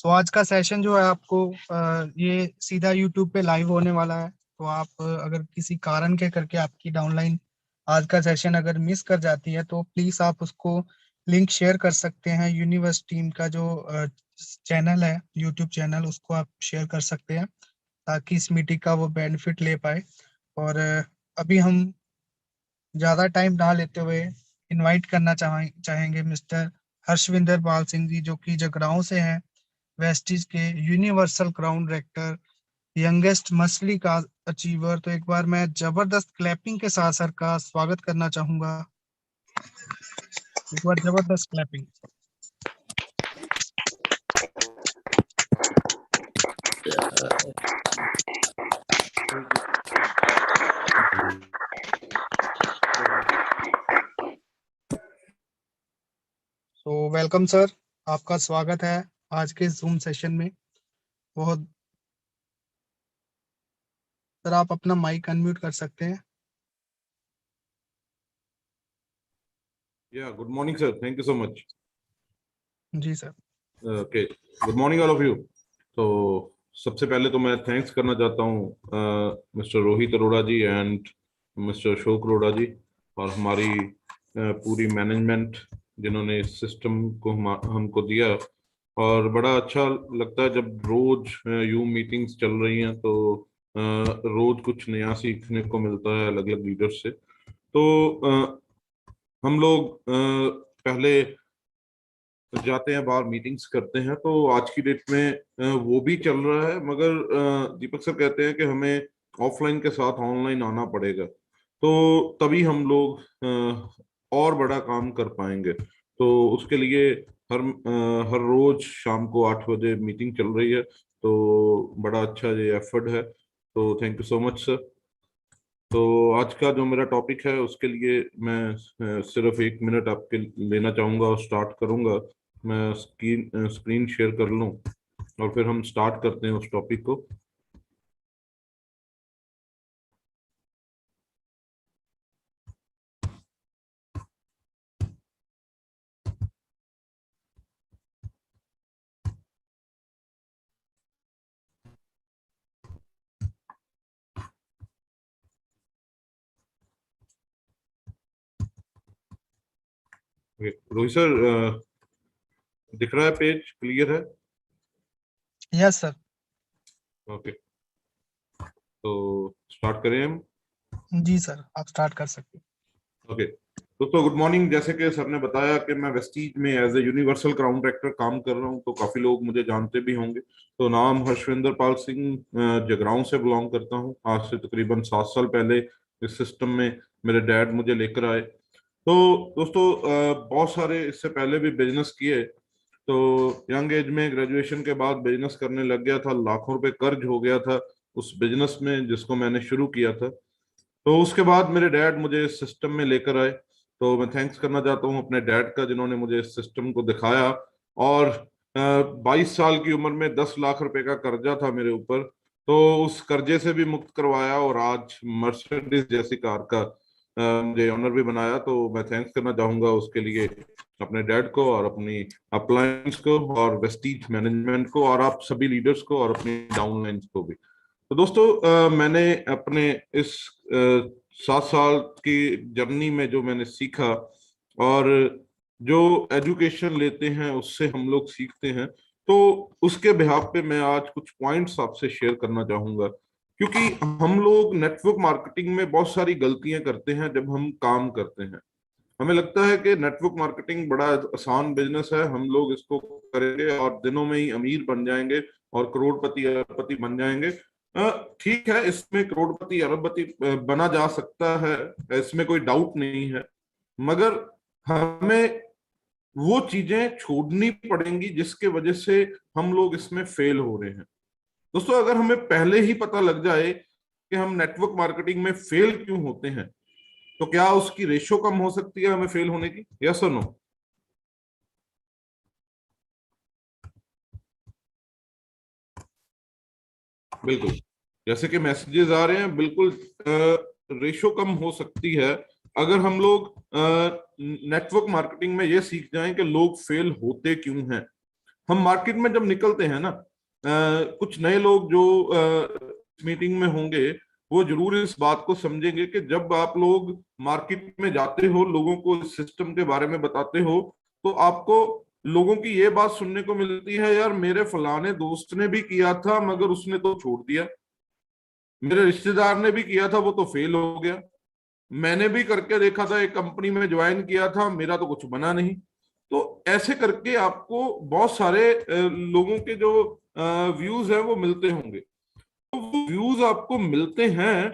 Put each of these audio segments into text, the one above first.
सो आज का सेशन जो है आपको ये सीधा यूट्यूब पे लाइव होने वाला है। तो आप अगर किसी कारण के करके आपकी डाउनलाइन आज का सेशन अगर मिस कर जाती है तो प्लीज आप उसको लिंक शेयर कर सकते हैं। यूनिवर्स टीम का जो चैनल है, यूट्यूब चैनल, उसको आप शेयर कर सकते हैं ताकि इस मीटिंग का वो बेनिफिट ले पाए। और अभी हम ज्यादा टाइम ना लेते हुए इनवाइट करना चाहेंगे मिस्टर हर्षविंदर पाल सिंह जी, जो कि जगरांव से हैं, वेस्टिज के यूनिवर्सल क्राउन रेक्टर, यंगेस्ट मछली का अचीवर। तो एक बार मैं जबरदस्त क्लैपिंग के साथ सर का स्वागत करना चाहूंगा। एक बार जबरदस्त क्लैपिंग। तो वेलकम सर, आपका स्वागत है आज के जूम सेशन में। बहुत सर, आप अपना माइक अनम्यूट कर सकते हैं। Yeah, good morning, sir. Thank you so much. जी sir. Okay, good morning, all of you. तो सबसे पहले तो मैं थैंक्स करना चाहता हूँ mister Rohit Arora ji and mister Ashok Arora ji और हमारी पूरी मैनेजमेंट जिन्होंने इस सिस्टम को हमको दिया। और बड़ा अच्छा लगता है जब रोज यूम मीटिंग्स चल रही हैं तो रोज कुछ नया सीखने को मिलता है अलग अलग लीडर्स से। तो हम लोग पहले जाते हैं बाहर मीटिंग्स करते हैं, तो आज की डेट में वो भी चल रहा है, मगर दीपक सर कहते हैं कि हमें ऑफलाइन के साथ ऑनलाइन आना पड़ेगा, तो तभी हम लोग और बड़ा काम कर पाएंगे। तो उसके लिए हर रोज शाम को 8 बजे मीटिंग चल रही है, तो बड़ा अच्छा ये एफर्ट है। तो thank you so much sir. तो आज का जो मेरा टॉपिक है उसके लिए मैं सिर्फ 1 मिनट आपके लेना चाहूंगा और स्टार्ट करूंगा। मैं स्क्रीन शेयर कर लूं और फिर हम स्टार्ट करते हैं उस टॉपिक को। रोहित सर, दिख रहा है? पेज क्लियर है? Yes sir. ओके, तो स्टार्ट करें हम। जी सर, आप स्टार्ट कर सकते हैं। ओके दोस्तों, गुड मॉर्निंग। जैसे कि सर ने बताया कि मैं वेस्टीज में as a universal crown director काम कर रहा हूं, तो काफी लोग मुझे जानते भी होंगे। तो नाम हर्षविंदर पाल सिंह, जगरांव से बिलोंग करता हूं। आज से तकरीबन 7 साल पहले इस सिस्टम में मेरे डैड मुझे लेकर आए। तो दोस्तों, बहुत सारे इससे पहले भी बिजनेस किए। तो यंग एज में ग्रेजुएशन के बाद बिजनेस करने लग गया था, लाखों रुपए कर्ज हो गया था उस बिजनेस में जिसको मैंने शुरू किया था। तो उसके बाद मेरे डैड मुझे इस सिस्टम में लेकर आए। तो मैं थैंक्स करना चाहता हूँ अपने डैड का, जिन्होंने मुझे इस सिस्टम को दिखाया। और 22 साल की उम्र में 10 लाख रुपए का कर्जा था मेरे ऊपर, तो उस कर्जे से भी मुक्त करवाया और आज मर्सिडीज जैसी कार का मुझे ऑनर भी बनाया। तो मैं थैंक्स करना चाहूंगा उसके लिए अपने डैड को और अपनी अपलायंस को और वेस्टीज मैनेजमेंट को और आप सभी लीडर्स को और अपनी डाउनलाइंस को भी। तो दोस्तों, मैंने अपने इस 7 साल की जर्नी में जो मैंने सीखा और जो एजुकेशन लेते हैं उससे हम लोग सीखते हैं, तो उसके बिहाफ पे मैं आज कुछ पॉइंट्स आपसे शेयर करना चाहूंगा। क्योंकि हम लोग नेटवर्क मार्केटिंग में बहुत सारी गलतियां करते हैं जब हम काम करते हैं। हमें लगता है कि नेटवर्क मार्केटिंग बड़ा आसान बिजनेस है, हम लोग इसको करेंगे और दिनों में ही अमीर बन जाएंगे और करोड़पति अरबपति बन जाएंगे। ठीक है, इसमें करोड़पति अरबपति बना जा सकता है, इसमें कोई डाउट नहीं है, मगर हमें वो चीजें छोड़नी पड़ेंगी जिसके वजह से हम लोग इसमें फेल हो रहे हैं। दोस्तों, अगर हमें पहले ही पता लग जाए कि हम नेटवर्क मार्केटिंग में फेल क्यों होते हैं, तो क्या उसकी रेशो कम हो सकती है हमें फेल होने की? यस और नो? बिल्कुल, जैसे कि मैसेजेस आ रहे हैं, बिल्कुल रेशो कम हो सकती है अगर हम लोग नेटवर्क मार्केटिंग में ये सीख जाएं कि लोग फेल होते क्यों हैं। हम मार्केट में जब निकलते हैं ना, कुछ नए लोग जो मीटिंग में होंगे वो जरूर इस बात को समझेंगे कि जब आप लोग मार्केट में जाते हो, लोगों को इस सिस्टम के बारे में बताते हो, तो आपको लोगों की ये बात सुनने को मिलती है, यार मेरे फलाने दोस्त ने भी किया था मगर उसने तो छोड़ दिया, मेरे रिश्तेदार ने भी किया था वो तो फेल हो गया, मैंने भी करके देखा था, एक कंपनी में ज्वाइन किया था, मेरा तो कुछ बना नहीं। तो ऐसे करके आपको बहुत सारे लोगों के जो व्यूज हैं वो मिलते होंगे। तो वो व्यूज आपको मिलते हैं,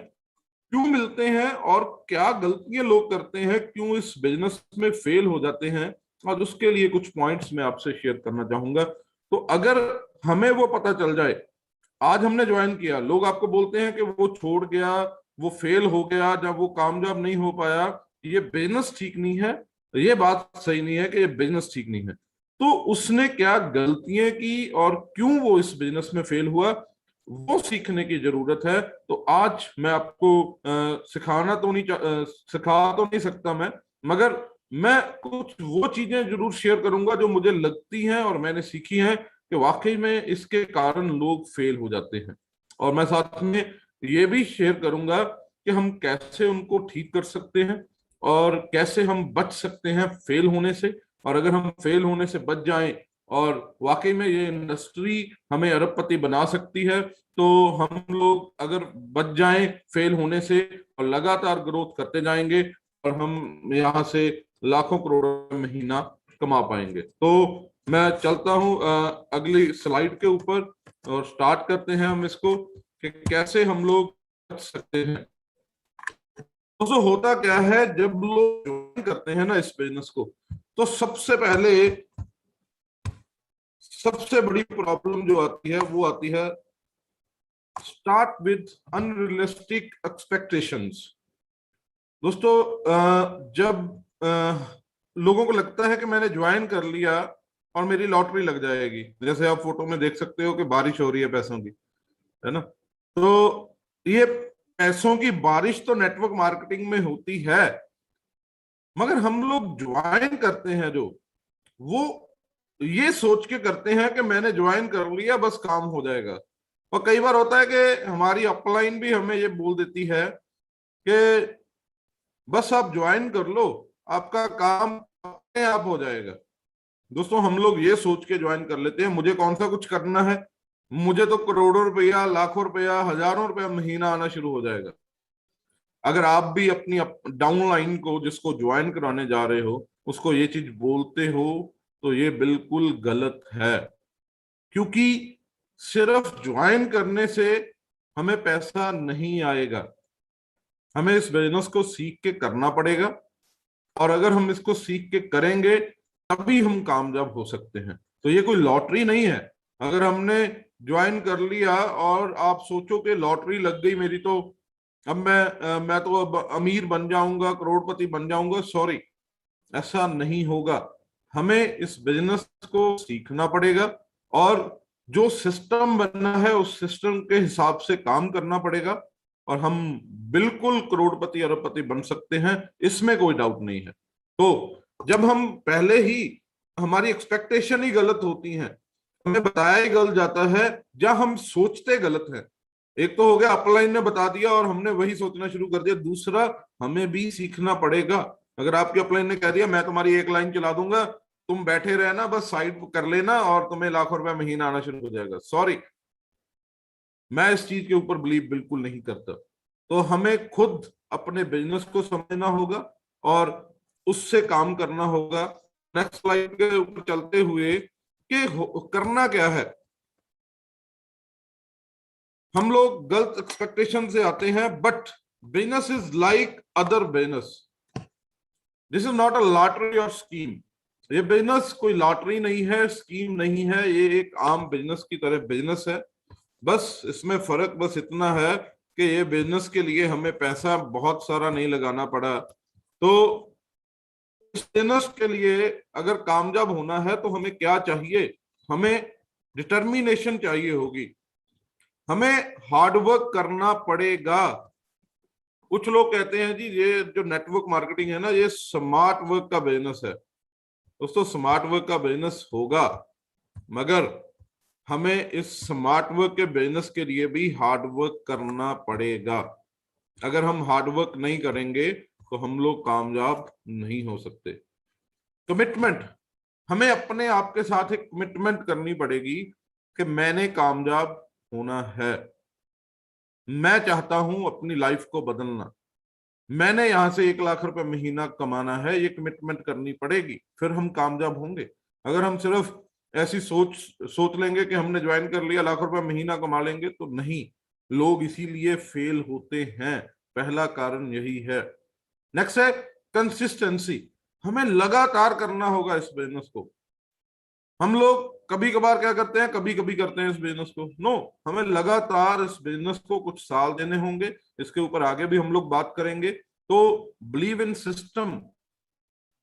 क्यों मिलते हैं और क्या गलतियां लोग करते हैं, क्यों इस बिजनेस में फेल हो जाते हैं, और उसके लिए कुछ पॉइंट्स मैं आपसे शेयर करना चाहूंगा। तो अगर हमें वो पता चल जाए, आज हमने ज्वाइन किया, लोग आपको बोलते हैं कि वो छोड़ गया, वो फेल हो गया, जब वो कामयाब नहीं हो पाया, ये बिजनेस ठीक नहीं है, ये बात सही नहीं है कि ये बिजनेस ठीक नहीं है। तो उसने क्या गलतियां की और क्यों वो इस बिजनेस में फेल हुआ, वो सीखने की जरूरत है। तो आज मैं आपको सिखा तो नहीं सकता मैं, मगर मैं कुछ वो चीजें जरूर शेयर करूंगा जो मुझे लगती हैं और मैंने सीखी हैं कि वाकई में इसके कारण लोग फेल हो जाते हैं। और मैं साथ में ये भी शेयर करूंगा कि हम कैसे उनको ठीक कर सकते हैं और कैसे हम बच सकते हैं फेल होने से। और अगर हम फेल होने से बच जाएं और वाकई में ये इंडस्ट्री हमें अरबपति बना सकती है, तो हम लोग अगर बच जाएं फेल होने से और लगातार ग्रोथ करते जाएंगे, और हम यहाँ से लाखों करोड़ों महीना कमा पाएंगे। तो मैं चलता हूं अगली स्लाइड के ऊपर और स्टार्ट करते हैं हम इसको कि कैसे हम लोग बच सकते हैं। तो होता क्या है जब लोग ज्वाइन करते हैं ना इस बिजनेस को, तो सबसे पहले सबसे बड़ी प्रॉब्लम जो आती है वो आती है स्टार्ट विद अनरियलिस्टिक एक्सपेक्टेशंस। दोस्तों जब लोगों को लगता है कि मैंने ज्वाइन कर लिया और मेरी लॉटरी लग जाएगी, जैसे आप फोटो में देख सकते हो कि बारिश हो रही है पैसों की, है ना। तो ये पैसों की बारिश तो नेटवर्क मार्केटिंग में होती है, मगर हम लोग ज्वाइन करते हैं जो, वो ये सोच के करते हैं कि मैंने ज्वाइन कर लिया बस काम हो जाएगा। और कई बार होता है कि हमारी अपलाइन भी हमें ये बोल देती है कि बस आप ज्वाइन कर लो, आपका काम अपने आप हो जाएगा। दोस्तों हम लोग ये सोच के ज्वाइन कर लेते हैं मुझे कौन सा कुछ करना है, मुझे तो करोड़ों रुपया, लाखों रुपया, हजारों रुपया महीना आना शुरू हो जाएगा। अगर आप भी अपनी डाउनलाइन को जिसको ज्वाइन कराने जा रहे हो उसको ये चीज बोलते हो तो ये बिल्कुल गलत है। क्योंकि सिर्फ ज्वाइन करने से हमें पैसा नहीं आएगा, हमें इस बिजनेस को सीख के करना पड़ेगा। और अगर हम इसको सीख के करेंगे तभी हम कामयाब हो सकते हैं। तो ये कोई लॉटरी नहीं है। अगर हमने ज्वाइन कर लिया और आप सोचो कि लॉटरी लग गई मेरी, तो अब मैं तो अब अमीर बन जाऊंगा, करोड़पति बन जाऊंगा, सॉरी, ऐसा नहीं होगा। हमें इस बिजनेस को सीखना पड़ेगा और जो सिस्टम बनना है उस सिस्टम के हिसाब से काम करना पड़ेगा, और हम बिल्कुल करोड़पति अरबपति बन सकते हैं, इसमें कोई डाउट नहीं है। तो जब हम पहले ही, हमारी एक्सपेक्टेशन ही गलत होती हैं, हमें बताया ही गलत जाता है, या हम सोचते गलत हैं। एक तो हो गया अपलाइन ने बता दिया और हमने वही सोचना शुरू कर दिया, दूसरा हमें भी सीखना पड़ेगा। अगर आपके अपलाइन ने कह दिया मैं तुम्हारी एक लाइन चला दूंगा, तुम बैठे रहना, बस साइड कर लेना और तुम्हें लाखों रुपया महीना आना शुरू हो जाएगा, सॉरी, मैं इस चीज के ऊपर बिलीव बिल्कुल नहीं करता। तो हमें खुद अपने बिजनेस को समझना होगा और उससे काम करना होगा। नेक्स्ट स्लाइड के ऊपर चलते हुए कि करना क्या है। हम लोग गलत एक्सपेक्टेशन से आते हैं, but business is like other business, this is not a lottery और स्कीम। ये बिजनेस कोई लॉटरी नहीं है, स्कीम नहीं है, ये एक आम बिजनेस की तरह बिजनेस है। बस इसमें फर्क बस इतना है कि ये बिजनेस के लिए हमें पैसा बहुत सारा नहीं लगाना पड़ा। तो इस बिजनेस के लिए अगर कामयाब होना है तो हमें क्या चाहिए, हमें डिटर्मिनेशन चाहिए होगी, हमें हार्डवर्क करना पड़ेगा। कुछ लोग कहते हैं जी ये जो नेटवर्क मार्केटिंग है ना, ये स्मार्ट वर्क का बिजनेस है। दोस्तों स्मार्ट वर्क का बिजनेस होगा मगर हमें इस स्मार्ट वर्क के बिजनेस के लिए भी हार्ड वर्क करना पड़ेगा। अगर हम हार्ड वर्क नहीं करेंगे तो हम लोग कामयाब नहीं हो सकते। कमिटमेंट, हमें अपने आप के साथ एक कमिटमेंट करनी पड़ेगी कि मैंने कामयाब होना है, मैं चाहता हूं अपनी लाइफ को बदलना, मैंने यहां से 1 लाख रुपए महीना कमाना है, ये कमिटमेंट करनी पड़ेगी, फिर हम कामयाब होंगे। अगर हम सिर्फ ऐसी सोच लेंगे कि हमने ज्वाइन कर लिया, लाख रुपए महीना कमा लेंगे, तो नहीं। लोग इसीलिए फेल होते हैं, पहला कारण यही है। नेक्स्ट है कंसिस्टेंसी, हमें लगातार करना होगा इस बिजनेस को। हम लोग कभी कभार क्या करते हैं, कभी कभी करते हैं इस बिजनेस को, नो, हमें लगातार इस बिजनेस को कुछ साल देने होंगे। इसके ऊपर आगे भी हम लोग बात करेंगे। तो बिलीव इन सिस्टम,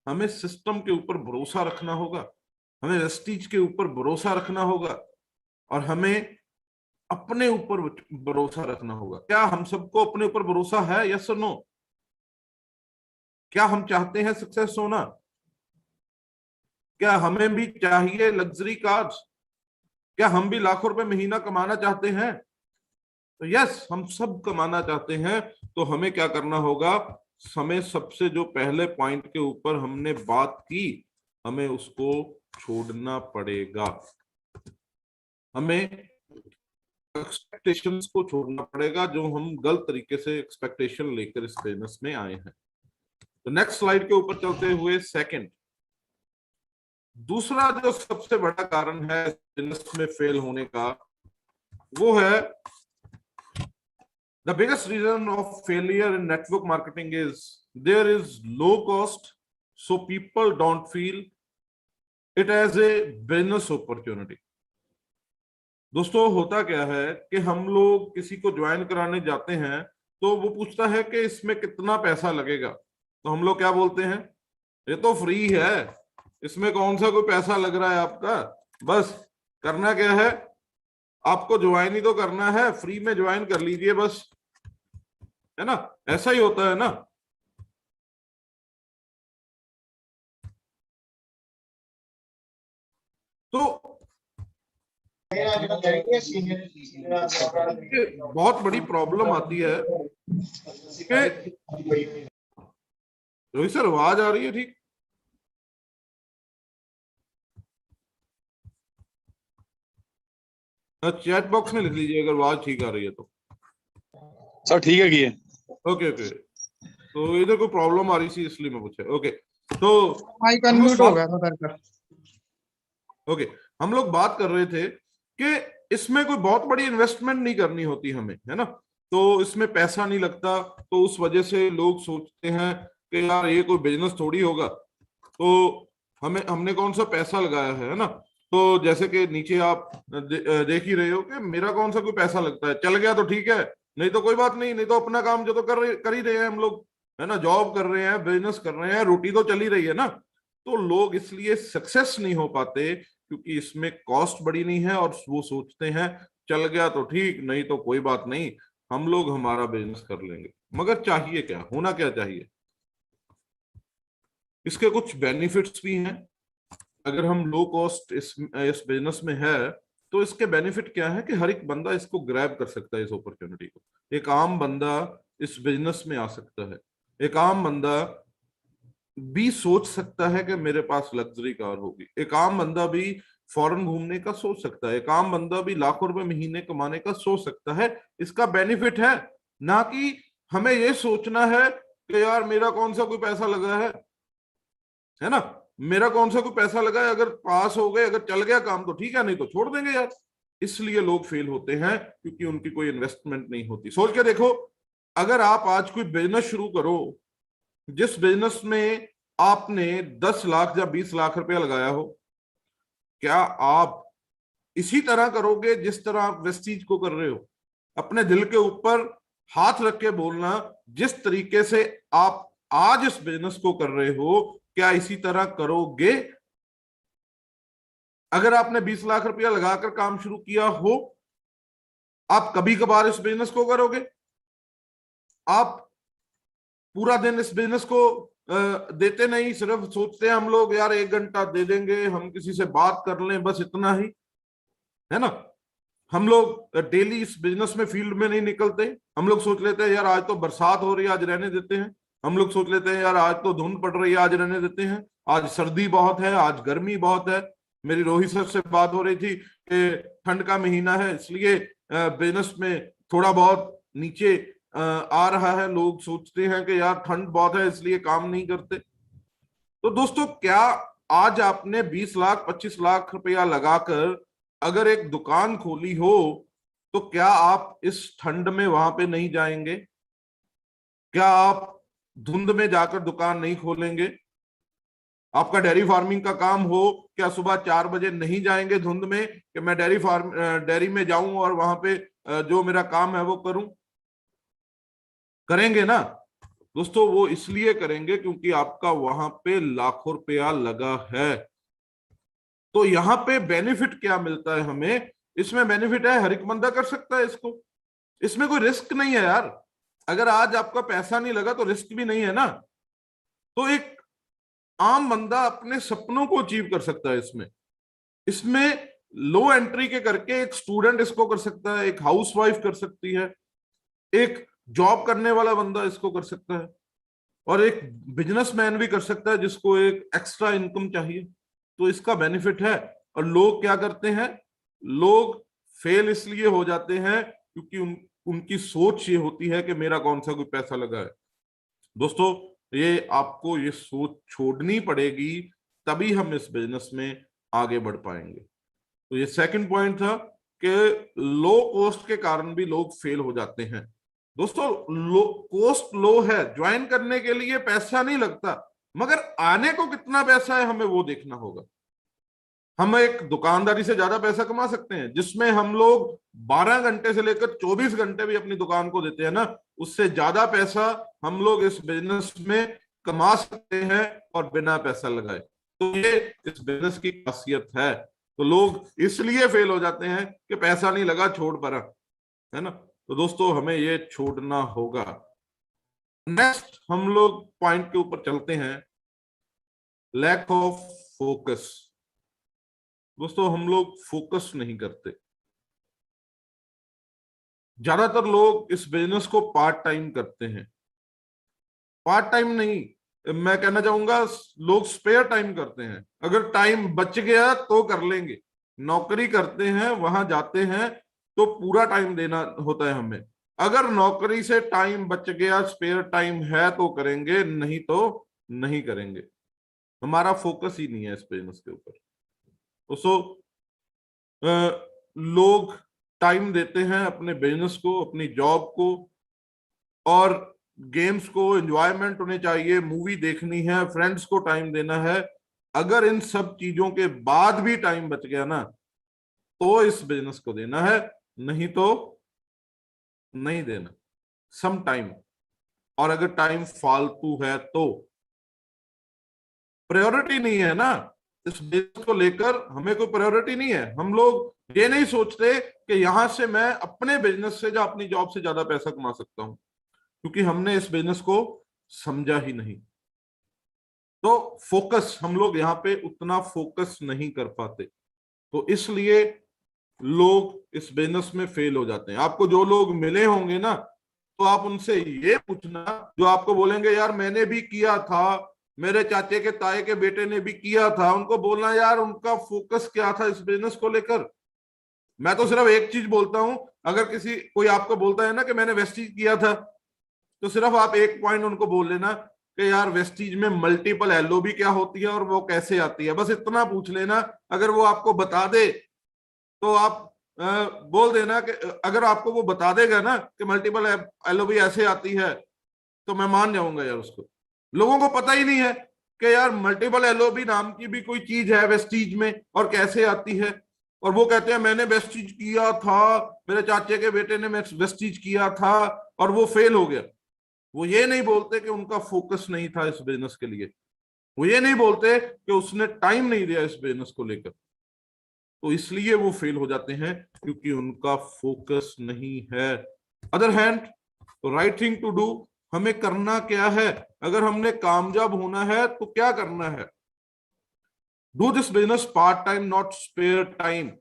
हमें सिस्टम के ऊपर भरोसा रखना होगा, हमें वेस्टीज के ऊपर भरोसा रखना होगा, और हमें अपने ऊपर भरोसा रखना होगा। क्या हम सबको अपने ऊपर भरोसा है, यस और नो? क्या हम चाहते हैं सक्सेस होना? क्या हमें भी चाहिए लग्जरी कार्स? क्या हम भी लाखों रुपए महीना कमाना चाहते हैं? तो यस, हम सब कमाना चाहते हैं। तो हमें क्या करना होगा, हमें सबसे जो पहले पॉइंट के ऊपर हमने बात की, हमें उसको छोड़ना पड़ेगा। हमें एक्सपेक्टेशंस को छोड़ना पड़ेगा, जो हम गलत तरीके से एक्सपेक्टेशन लेकर इस बिजनेस में आए हैं। तो नेक्स्ट स्लाइड के ऊपर चलते हुए, सेकंड, दूसरा जो सबसे बड़ा कारण है बिजनेस में फेल होने का, वो है the biggest reason of failure in network marketing is there is low cost, so people don't feel it as a business opportunity। दोस्तों, होता क्या है कि हम लोग किसी को ज्वाइन कराने जाते हैं तो वो पूछता है कि इसमें कितना पैसा लगेगा, तो हम लोग क्या बोलते हैं, ये तो फ्री है, इसमें कौन सा कोई पैसा लग रहा है आपका, बस करना क्या है, आपको ज्वाइन ही तो करना है, फ्री में ज्वाइन कर लीजिए बस, है ना? ऐसा ही होता है ना? तो बहुत बड़ी प्रॉब्लम आती है कि रोहित सर, आवाज आ रही है ठीक? चैट बॉक्स में लिख लीजिए अगर आवाज ठीक आ रही है तो। सर ठीक है, किए। ओके ओके, तो इधर कोई प्रॉब्लम आ रही थी इसलिए मैं पूछा। ओके, तो माइक अनम्यूट हो गया था सर का। ओके, हम लोग बात कर रहे थे कि इसमें कोई बहुत बड़ी इन्वेस्टमेंट नहीं करनी होती हमें, है ना? तो इसमें पैसा नहीं लगता, तो उस वजह से लोग सोचते हैं कि यार ये कोई बिजनेस थोड़ी होगा, तो हमने कौन सा पैसा लगाया है ना? तो जैसे कि नीचे आप देख ही रहे हो कि मेरा कौन सा कोई पैसा लगता है, चल गया तो ठीक है, नहीं तो कोई बात नहीं, नहीं तो अपना काम जो तो कर ही रहे हैं हम लोग, है ना? जॉब कर रहे हैं, बिजनेस कर रहे हैं, रोटी तो चल ही रही है ना? तो लोग इसलिए सक्सेस नहीं हो पाते क्योंकि इसमें कॉस्ट बड़ी नहीं है, और वो सोचते हैं चल गया तो ठीक, नहीं तो कोई बात नहीं, हम लोग हमारा बिजनेस कर लेंगे। मगर चाहिए क्या, होना क्या चाहिए? इसके कुछ बेनिफिट्स भी हैं। अगर हम लो कॉस्ट इस बिजनेस में है तो इसके बेनिफिट क्या है कि हर एक बंदा इसको ग्रैब कर सकता है, इस अपॉर्चुनिटी को। एक आम बंदा इस बिजनेस में आ सकता है, एक आम बंदा भी सोच सकता है कि मेरे पास लग्जरी कार होगी, एक आम बंदा भी फॉरेन घूमने का सोच सकता है, एक आम बंदा भी लाखों रुपए महीने कमाने का सोच सकता है। इसका बेनिफिट है, ना कि हमें ये सोचना है कि यार मेरा कौन सा कोई पैसा लगा है ना? मेरा कौन सा कोई पैसा लगा है, अगर पास हो गए, अगर चल गया काम तो ठीक है, नहीं तो छोड़ देंगे यार। इसलिए लोग फेल होते हैं क्योंकि उनकी कोई इन्वेस्टमेंट नहीं होती। सोच के देखो, अगर आप आज कोई बिजनेस शुरू करो, जिस बिजनेस में आपने 10 लाख या 20 लाख रुपया लगाया हो, क्या आप इसी तरह करोगे जिस तरह आप वेस्टीज को कर रहे हो? अपने दिल के ऊपर हाथ रख के बोलना, जिस तरीके से आप आज इस बिजनेस को कर रहे हो, क्या इसी तरह करोगे? अगर आपने 20 लाख रुपया लगाकर काम शुरू किया हो, आप कभी कभार इस बिजनेस को करोगे? आप पूरा दिन इस बिजनेस को देते नहीं, सिर्फ सोचते हैं हम लोग यार 1 घंटा दे देंगे, हम किसी से बात कर लें, बस इतना ही, है ना। हम लोग डेली इस बिजनेस में फील्ड में नहीं निकलते। हम लोग सोच लेते हैं यार आज तो बरसात हो रही है, आज रहने देते हैं। हम लोग सोच लेते हैं यार आज तो धुंध पड़ रही है, आज रहने देते हैं। आज सर्दी बहुत है, आज गर्मी बहुत है। मेरी रोहित सर से बात हो रही थी कि ठंड का महीना है, इसलिए बिजनेस में थोड़ा बहुत नीचे आ रहा है। लोग सोचते हैं कि यार ठंड बहुत है इसलिए काम नहीं करते। तो दोस्तों, क्या आज आपने 20 लाख 25 लाख रुपया लगाकर अगर एक दुकान खोली हो, तो क्या आप इस ठंड में वहां पे नहीं जाएंगे? क्या आप धुंध में जाकर दुकान नहीं खोलेंगे? आपका डेयरी फार्मिंग का काम हो, क्या सुबह 4 बजे नहीं जाएंगे धुंध में कि मैं डेयरी में जाऊं और वहां पे जो मेरा काम है वो करूं? करेंगे ना दोस्तों। वो इसलिए करेंगे क्योंकि आपका वहां पे लाखों रुपया लगा है। तो यहाँ पे बेनिफिट क्या मिलता है हमें? इसमें बेनिफिट है हर एक बंदा कर सकता है इसको, इसमें कोई रिस्क नहीं है यार। अगर आज आपका पैसा नहीं लगा तो रिस्क भी नहीं है ना। तो एक आम बंदा अपने सपनों को अचीव कर सकता है इसमें। इसमें लो एंट्री के करके एक स्टूडेंट इसको कर सकता है, एक हाउसवाइफ कर सकती है, एक जॉब करने वाला बंदा इसको कर सकता है, और एक बिजनेसमैन भी कर सकता है जिसको एक एक्स्ट्रा इनकम चाहिए। तो इसका बेनिफिट है। और लोग क्या करते हैं? लोग फेल इसलिए हो जाते हैं क्योंकि उनकी सोच ये होती है कि मेरा कौन सा कोई पैसा लगा है। दोस्तों, ये आपको ये सोच छोड़नी पड़ेगी, तभी हम इस बिजनेस में आगे बढ़ पाएंगे। तो ये सेकंड पॉइंट था कि लो कॉस्ट के कारण भी लोग फेल हो जाते हैं। दोस्तों, कॉस्ट लो है, ज्वाइन करने के लिए पैसा नहीं लगता, मगर आने को कितना पैसा है हमें वो देखना होगा। हम एक दुकानदारी से ज्यादा पैसा कमा सकते हैं, जिसमें हम लोग 12 घंटे से लेकर 24 घंटे भी अपनी दुकान को देते हैं ना, उससे ज्यादा पैसा हम लोग इस बिजनेस में कमा सकते हैं और बिना पैसा लगाए। तो ये इस बिजनेस की खासियत है। तो लोग इसलिए फेल हो जाते हैं कि पैसा नहीं लगा, छोड़ पड़ा, है ना। तो दोस्तों, हमें ये छोड़ना होगा। नेक्स्ट हम लोग पॉइंट के ऊपर चलते हैं, लैक ऑफ फोकस। दोस्तों, हम लोग फोकस नहीं करते। ज्यादातर लोग इस बिजनेस को पार्ट टाइम करते हैं। पार्ट टाइम नहीं, मैं कहना चाहूंगा लोग स्पेयर टाइम करते हैं। अगर टाइम बच गया तो कर लेंगे। नौकरी करते हैं, वहां जाते हैं तो पूरा टाइम देना होता है हमें। अगर नौकरी से टाइम बच गया, स्पेयर टाइम है तो करेंगे, नहीं तो नहीं करेंगे। हमारा फोकस ही नहीं है इस बिजनेस के ऊपर। तो लोग टाइम देते हैं अपने बिजनेस को, अपनी जॉब को, और गेम्स को, एंजॉयमेंट होने चाहिए, मूवी देखनी है, फ्रेंड्स को टाइम देना है। अगर इन सब चीजों के बाद भी टाइम बच गया ना, तो इस बिजनेस को देना है, नहीं तो नहीं देना। Some time. और अगर टाइम फालतू है तो प्रायोरिटी नहीं है ना, इस बिजनेस को लेकर हमें कोई प्रायोरिटी नहीं है। हम लोग ये नहीं सोचते कि यहां से मैं अपने बिजनेस से या अपनी जॉब से ज्यादा पैसा कमा सकता हूं, क्योंकि हमने इस बिजनेस को समझा ही नहीं। तो फोकस, हम लोग यहाँ पे उतना फोकस नहीं कर पाते, तो इसलिए लोग इस बिजनेस में फेल हो जाते हैं। आपको जो लोग मिले होंगे ना, तो आप उनसे ये पूछना, जो आपको बोलेंगे यार मैंने भी किया था, मेरे चाचे के ताए के बेटे ने भी किया था, उनको बोलना यार उनका फोकस क्या था इस बिजनेस को लेकर। मैं तो सिर्फ एक चीज बोलता हूं, अगर कोई आपको बोलता है ना कि मैंने वेस्टीज किया था, तो सिर्फ आप एक पॉइंट उनको बोल लेना कि यार वेस्टीज में मल्टीपल एलओबी क्या होती है और वो कैसे आती है, बस इतना पूछ लेना। अगर वो आपको बता दे तो आप बोल देना कि अगर आपको वो बता देगा ना कि मल्टीपल एलओबी ऐसे आती है, तो मैं मान जाऊंगा यार उसको। लोगों को पता ही नहीं है कि यार मल्टीपल एलओबी नाम की भी कोई चीज है वेस्टीज में और कैसे आती है, और वो कहते हैं मैंने वेस्टीज किया था, मेरे चाचे के बेटे ने वेस्टीज किया था और वो फेल हो गया। वो ये नहीं बोलते कि उनका फोकस नहीं था इस बिजनेस के लिए, वो ये नहीं बोलते कि उसने टाइम नहीं दिया इस बिजनेस को लेकर। तो इसलिए वो फेल हो जाते हैं, क्योंकि उनका फोकस नहीं है। अदर हैंड, तो राइट थिंग टू डू, हमें करना क्या है, अगर हमने कामयाब होना है तो क्या करना है। Do this business part time, not spare time.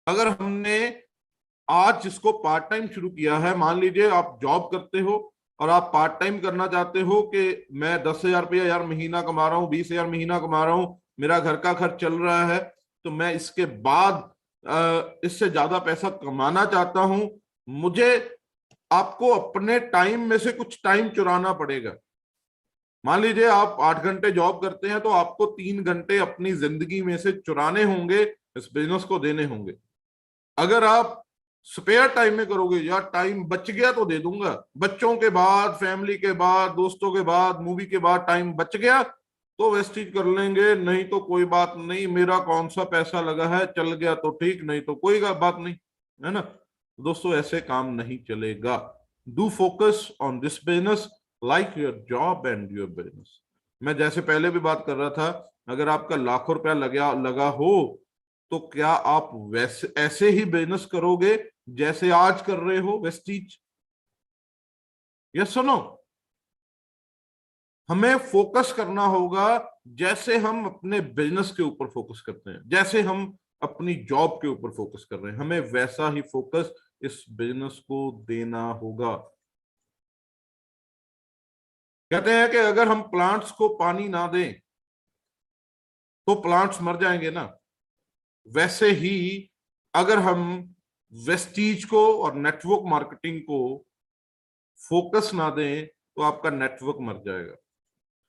अगर हमने आज इसको पार्ट टाइम शुरू किया है, मान लीजिए आप जॉब करते हो और आप पार्ट टाइम करना चाहते हो कि मैं 10,000 रुपया यार महीना कमा रहा हूँ, 20,000 महीना कमा रहा हूँ, मेरा घर का खर्च चल रहा है, तो मैं इसके बाद इससे ज्यादा पैसा कमाना चाहता हूं, मुझे आपको अपने टाइम में से कुछ टाइम चुराना पड़ेगा। मान लीजिए आप 8 घंटे जॉब करते हैं तो आपको 3 घंटे अपनी जिंदगी में से चुराने होंगे, इस बिजनेस को देने होंगे। अगर आप स्पेयर टाइम में करोगे, यार टाइम बच गया तो दे दूंगा, बच्चों के बाद, फैमिली के बाद, दोस्तों के बाद, मूवी के बाद टाइम बच गया तो वेस्टेज कर लेंगे, नहीं तो कोई बात नहीं, मेरा कौन सा पैसा लगा है, चल गया तो ठीक, नहीं तो कोई बात नहीं, है ना। दोस्तों ऐसे काम नहीं चलेगा। Do focus on this business like your job and your business. मैं जैसे पहले भी बात कर रहा था, अगर आपका लाखों रुपया लगा हो तो क्या आप वैसे ऐसे ही बिजनेस करोगे जैसे आज कर रहे हो वेस्टीज? यस सुनो, हमें फोकस करना होगा जैसे हम अपने बिजनेस के ऊपर फोकस करते हैं, जैसे हम अपनी जॉब के ऊपर फोकस कर रहे हैं, हमें वैसा ही फोकस इस बिजनेस को देना होगा। कहते हैं कि अगर हम प्लांट्स को पानी ना दें तो प्लांट्स मर जाएंगे ना, वैसे ही अगर हम वेस्टीज को और नेटवर्क मार्केटिंग को फोकस ना दें तो आपका नेटवर्क मर जाएगा।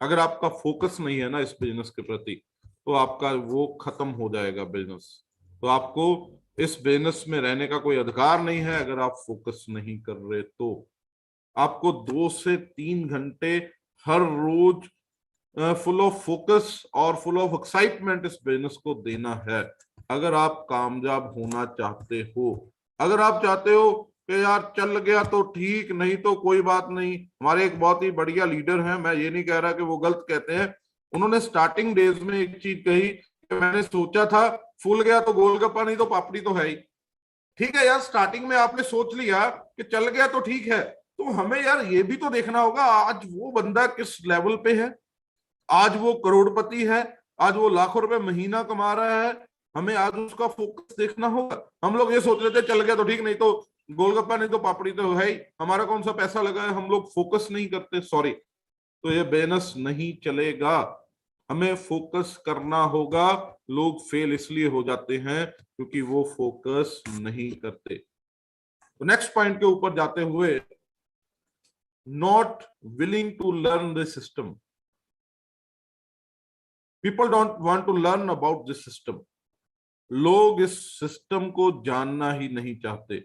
अगर आपका फोकस नहीं है ना इस बिजनेस के प्रति तो आपका वो खत्म हो जाएगा बिजनेस। तो आपको इस बिजनेस में रहने का कोई अधिकार नहीं है अगर आप फोकस नहीं कर रहे। तो आपको 2 से 3 घंटे हर रोज फुल ऑफ फोकस और फुल ऑफ एक्साइटमेंट इस बिजनेस को देना है अगर आप कामयाब होना चाहते हो। अगर आप चाहते हो कि यार चल गया तो ठीक, नहीं तो कोई बात नहीं। हमारे एक बहुत ही बढ़िया लीडर हैं, मैं ये नहीं कह रहा कि वो गलत कहते हैं, उन्होंने स्टार्टिंग डेज में एक चीज कही कि मैंने सोचा था फूल गया तो गोलगप्पा, नहीं तो पापड़ी तो है ही। ठीक है यार, स्टार्टिंग में आपने सोच लिया कि चल गया तो ठीक है, तो हमें यार ये भी तो देखना होगा आज वो बंदा किस लेवल पे है, आज वो करोड़पति है, आज वो लाखों रुपए महीना कमा रहा है, हमें आज उसका फोकस देखना होगा। हम लोग ये सोच लेते चल गया तो ठीक, नहीं तो गोलगप्पा, नहीं तो पापड़ी तो है ही, हमारा कौन सा पैसा लगा है, हम लोग फोकस नहीं करते, सॉरी, तो ये बिजनेस नहीं चलेगा। हमें फोकस करना होगा। लोग फेल इसलिए हो जाते हैं क्योंकि वो फोकस नहीं करते। तो नेक्स्ट पॉइंट के ऊपर जाते हुए, not willing to learn the system. People don't want to learn about this system. लोग इस सिस्टम को जानना ही नहीं चाहते।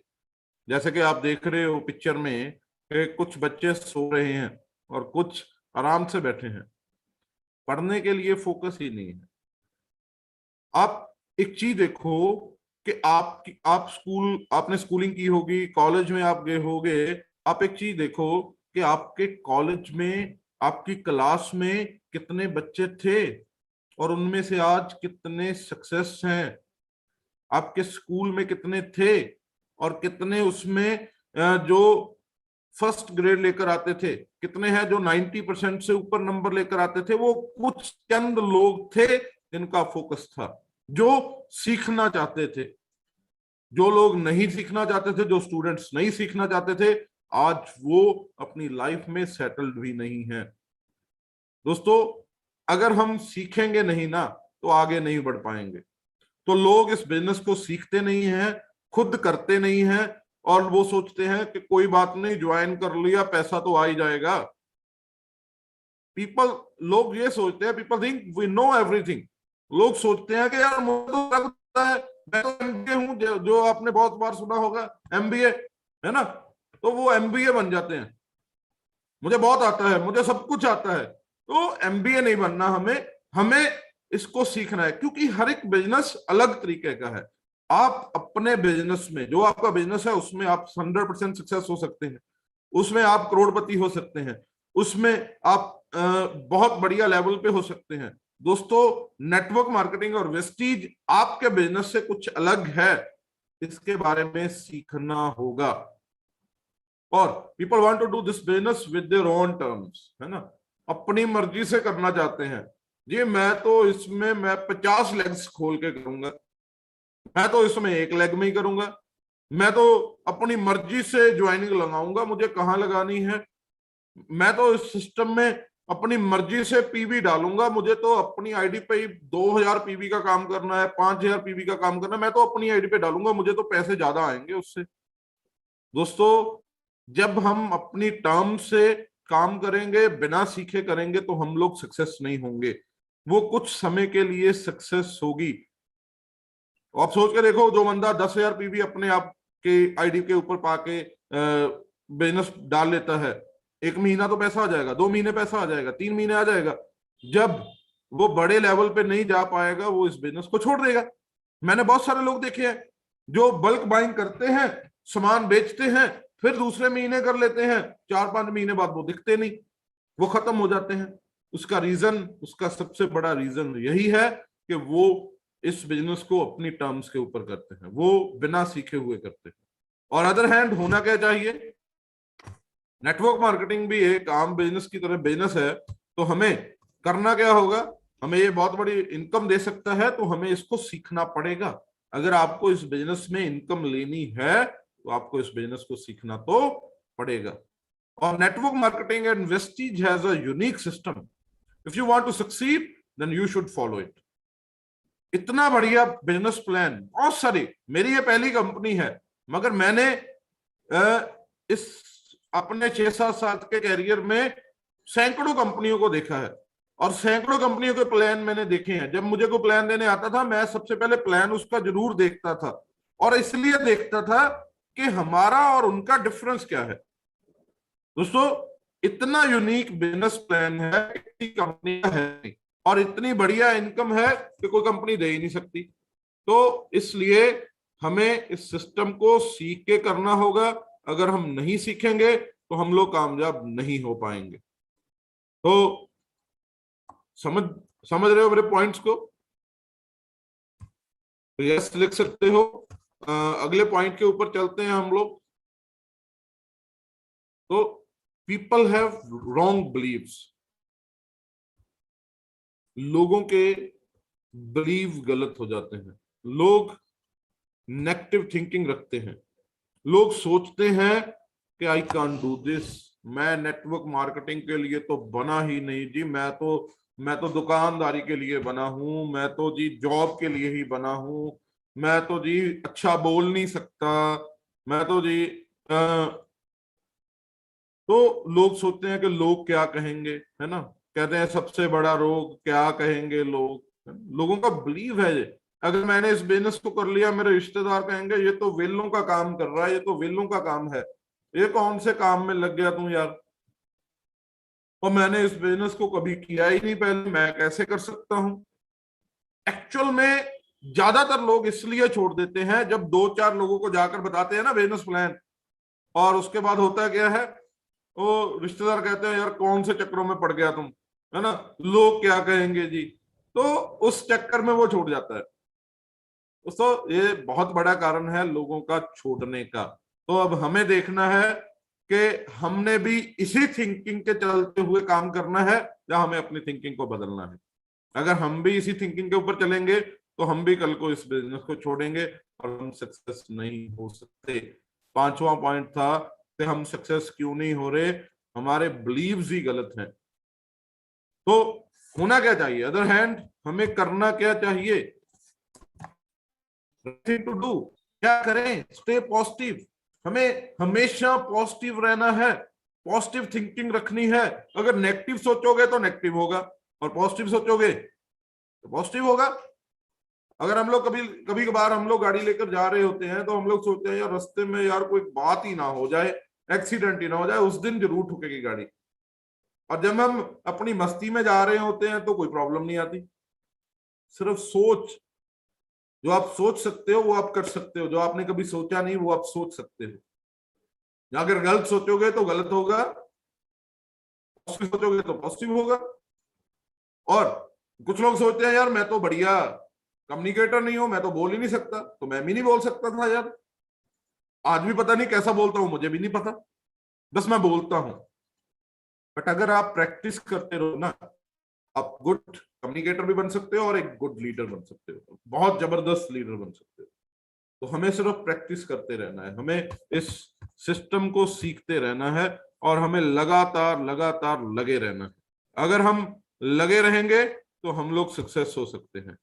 जैसे कि आप देख रहे हो पिक्चर में कि कुछ बच्चे सो रहे हैं और कुछ आराम से बैठे हैं, पढ़ने के लिए फोकस ही नहीं है। आप एक चीज देखो कि आपने स्कूलिंग की होगी, कॉलेज में आप गए होगे, आप एक चीज देखो कि आपके कॉलेज में, आपकी क्लास में कितने बच्चे थे और उनमें से आज कितने सक्सेस हैं। आपके स्कूल में कितने थे और कितने उसमें जो फर्स्ट ग्रेड लेकर आते थे, कितने हैं जो 90% से ऊपर नंबर लेकर आते थे। वो कुछ चंद लोग थे जिनका फोकस था, जो सीखना चाहते थे। जो लोग नहीं सीखना चाहते थे, जो स्टूडेंट्स नहीं सीखना चाहते थे, आज वो अपनी लाइफ में सेटल्ड भी नहीं है। दोस्तों अगर हम सीखेंगे नहीं ना तो आगे नहीं बढ़ पाएंगे। तो लोग इस बिजनेस को सीखते नहीं हैं, खुद करते नहीं हैं, और वो सोचते हैं कि कोई बात नहीं, ज्वाइन कर लिया, पैसा तो आ ही जाएगा। लोग ये सोचते हैं, people think we know everything. लोग सोचते हैं कि यार मुझे तो लगता है, मैं तो एमबीए हूं, जो आपने बहुत बार सुना होगा एमबीए, है ना, तो वो एमबीए बन जाते हैं, मुझे बहुत आता है, मुझे सब कुछ आता है। तो एमबीए नहीं बनना हमें इसको सीखना है, क्योंकि हर एक बिजनेस अलग तरीके का है। आप अपने बिजनेस में, जो आपका बिजनेस है उसमें आप 100% सक्सेस हो सकते हैं, उसमें आप करोड़पति हो सकते हैं, उसमें आप बहुत बढ़िया लेवल पे हो सकते हैं। दोस्तों नेटवर्क मार्केटिंग और वेस्टीज आपके बिजनेस से कुछ अलग है, इसके बारे में सीखना होगा। और people want to do this business with their own terms, है ना, अपनी मर्जी से करना चाहते हैं। जी मैं तो इसमें मैं 50 लेग्स खोल के करूंगा, मैं तो इसमें एक लेग में ही करूंगा, मैं तो अपनी मर्जी से ज्वाइनिंग लगाऊंगा, मुझे कहाँ लगानी है, मैं तो इस सिस्टम में अपनी मर्जी से पीवी डालूंगा, मुझे तो अपनी आईडी पे ही 2000 पीवी का काम करना है, 5000 पीवी का काम करना है, मैं तो अपनी आईडी पे डालूंगा, मुझे तो पैसे ज्यादा आएंगे उससे। दोस्तों जब हम अपनी टर्म से काम करेंगे, बिना सीखे करेंगे, तो हम लोग सक्सेस नहीं होंगे, वो कुछ समय के लिए सक्सेस होगी। आप सोच के देखो, जो बंदा 10,000 पीवी अपने आप के आईडी के ऊपर पाके बिजनेस डाल लेता है, 1 महीना तो पैसा आ जाएगा, 2 महीने पैसा आ जाएगा, 3 महीने आ जाएगा, जब वो बड़े लेवल पे नहीं जा पाएगा वो इस बिजनेस को छोड़ देगा। मैंने बहुत सारे लोग देखे हैं जो बल्क बाइंग करते हैं, सामान बेचते हैं, फिर दूसरे महीने कर लेते हैं, 4-5 महीने बाद वो दिखते नहीं, वो खत्म हो जाते हैं। उसका रीजन, उसका सबसे बड़ा रीजन यही है कि वो इस बिजनेस को अपनी टर्म्स के ऊपर करते हैं, वो बिना सीखे हुए करते हैं। और अदर हैंड होना क्या चाहिए, नेटवर्क मार्केटिंग भी एक आम बिजनेस की तरह बिजनेस है, तो हमें करना क्या होगा, हमें ये बहुत बड़ी इनकम दे सकता है, तो हमें इसको सीखना पड़ेगा। अगर आपको इस बिजनेस में इनकम लेनी है तो आपको इस बिजनेस को सीखना तो पड़ेगा। और network marketing and Vestige has a unique system, if you want to succeed then you should follow it. इतना बढ़िया बिजनेस प्लान, बहुत सारी, मेरी ये पहली कंपनी है, मगर मैंने इस अपने 6-7 साल के कैरियर में सैकड़ों कंपनियों को देखा है, और सैकड़ों कंपनियों के प्लान मैंने देखे हैं। जब मुझे कोई प्लान देने आता था, मैं सबसे पहले प्लान उसका जरूर देखता था, और इसलिए देखता था कि हमारा और उनका डिफरेंस क्या है। दोस्तों इतना यूनिक बिजनेस प्लान है, इतनी कंपनी है, और इतनी बढ़िया इनकम है कि कोई कंपनी दे ही नहीं सकती। तो इसलिए हमें इस सिस्टम को सीख के करना होगा। अगर हम नहीं सीखेंगे तो हम लोग कामयाब नहीं हो पाएंगे। तो समझ रहे हो मेरे पॉइंट्स को? तो यस लिख सकते हो। अगले पॉइंट के ऊपर चलते हैं हम लोग। तो पीपल हैव रॉन्ग बिलीव्स, लोगों के बिलीव गलत हो जाते हैं, लोग नेगेटिव थिंकिंग रखते हैं, लोग सोचते हैं कि आई कांट डू दिस, मैं नेटवर्क मार्केटिंग के लिए तो बना ही नहीं जी, मैं तो दुकानदारी के लिए बना हूं, मैं तो जी जॉब के लिए ही बना हूं, मैं तो जी अच्छा बोल नहीं सकता, मैं तो जी तो लोग सोचते हैं कि लोग क्या कहेंगे, है ना, कहते हैं सबसे बड़ा रोग क्या कहेंगे लोग, लोगों का बिलीव है ये। अगर मैंने इस बिजनेस को कर लिया, मेरे रिश्तेदार कहेंगे ये तो वेलों का काम कर रहा है, ये तो वेलों का काम है, ये कौन से काम में लग गया तू यार, और मैंने इस बिजनेस को कभी किया ही नहीं पहले, मैं कैसे कर सकता हूं। एक्चुअल में ज्यादातर लोग इसलिए छोड़ देते हैं, जब 2-4 लोगों को जाकर बताते हैं ना बिजनेस प्लान, और उसके बाद होता क्या है, वो रिश्तेदार कहते हैं यार कौन से चक्रों में पड़ गया तुम, है ना, लोग क्या कहेंगे जी, तो उस चक्कर में वो छूट जाता है। दोस्तों ये बहुत बड़ा कारण है लोगों का छोड़ने का। तो अब हमें देखना है कि हमने भी इसी थिंकिंग के चलते हुए काम करना है, या हमें अपनी थिंकिंग को बदलना है। अगर हम भी इसी थिंकिंग के ऊपर चलेंगे तो हम भी कल को इस बिजनेस को छोड़ेंगे और हम सक्सेस नहीं हो सकते। 5वां पॉइंट था कि हम सक्सेस क्यों नहीं हो रहे, हमारे बिलीव्स ही गलत हैं। तो होना क्या चाहिए, अदर हैंड हमें करना क्या चाहिए, टू डू, क्या करें, स्टे पॉजिटिव, हमें हमेशा पॉजिटिव रहना है, पॉजिटिव थिंकिंग रखनी है। अगर नेगेटिव सोचोगे तो नेगेटिव होगा, और पॉजिटिव सोचोगे तो पॉजिटिव होगा। अगर हम लोग कभी कभार हम लोग गाड़ी लेकर जा रहे होते हैं, तो हम लोग सोचते हैं यार रास्ते में यार कोई बात ही ना हो जाए, एक्सीडेंट ही ना हो जाए, उस दिन जरूर ठुकेगी गाड़ी। और जब हम अपनी मस्ती में जा रहे होते हैं तो कोई प्रॉब्लम नहीं आती। सिर्फ सोच, जो आप सोच सकते हो वो आप कर सकते हो, जो आपने कभी सोचा नहीं वो आप सोच सकते हो। अगर गलत सोचोगे तो गलत होगा, पॉजिटिव सोचोगे तो पॉजिटिव होगा। और कुछ लोग सोचते हैं यार मैं तो बढ़िया कम्युनिकेटर नहीं हूं, मैं तो बोल ही नहीं सकता, तो मैं भी नहीं बोल सकता था यार, आज भी पता नहीं कैसा बोलता हूं, मुझे भी नहीं पता। बस मैं बोलता हूं। बट अगर आप प्रैक्टिस करते रहो ना, आप गुड कम्युनिकेटर भी बन सकते हो और एक गुड लीडर बन सकते हो, बहुत जबरदस्त लीडर बन सकते हो। तो हमें सिर्फ प्रैक्टिस करते रहना है, हमें इस सिस्टम को सीखते रहना है और हमें लगातार लगातार लगे रहना है। अगर हम लगे रहेंगे तो हम लोग सक्सेस हो सकते हैं।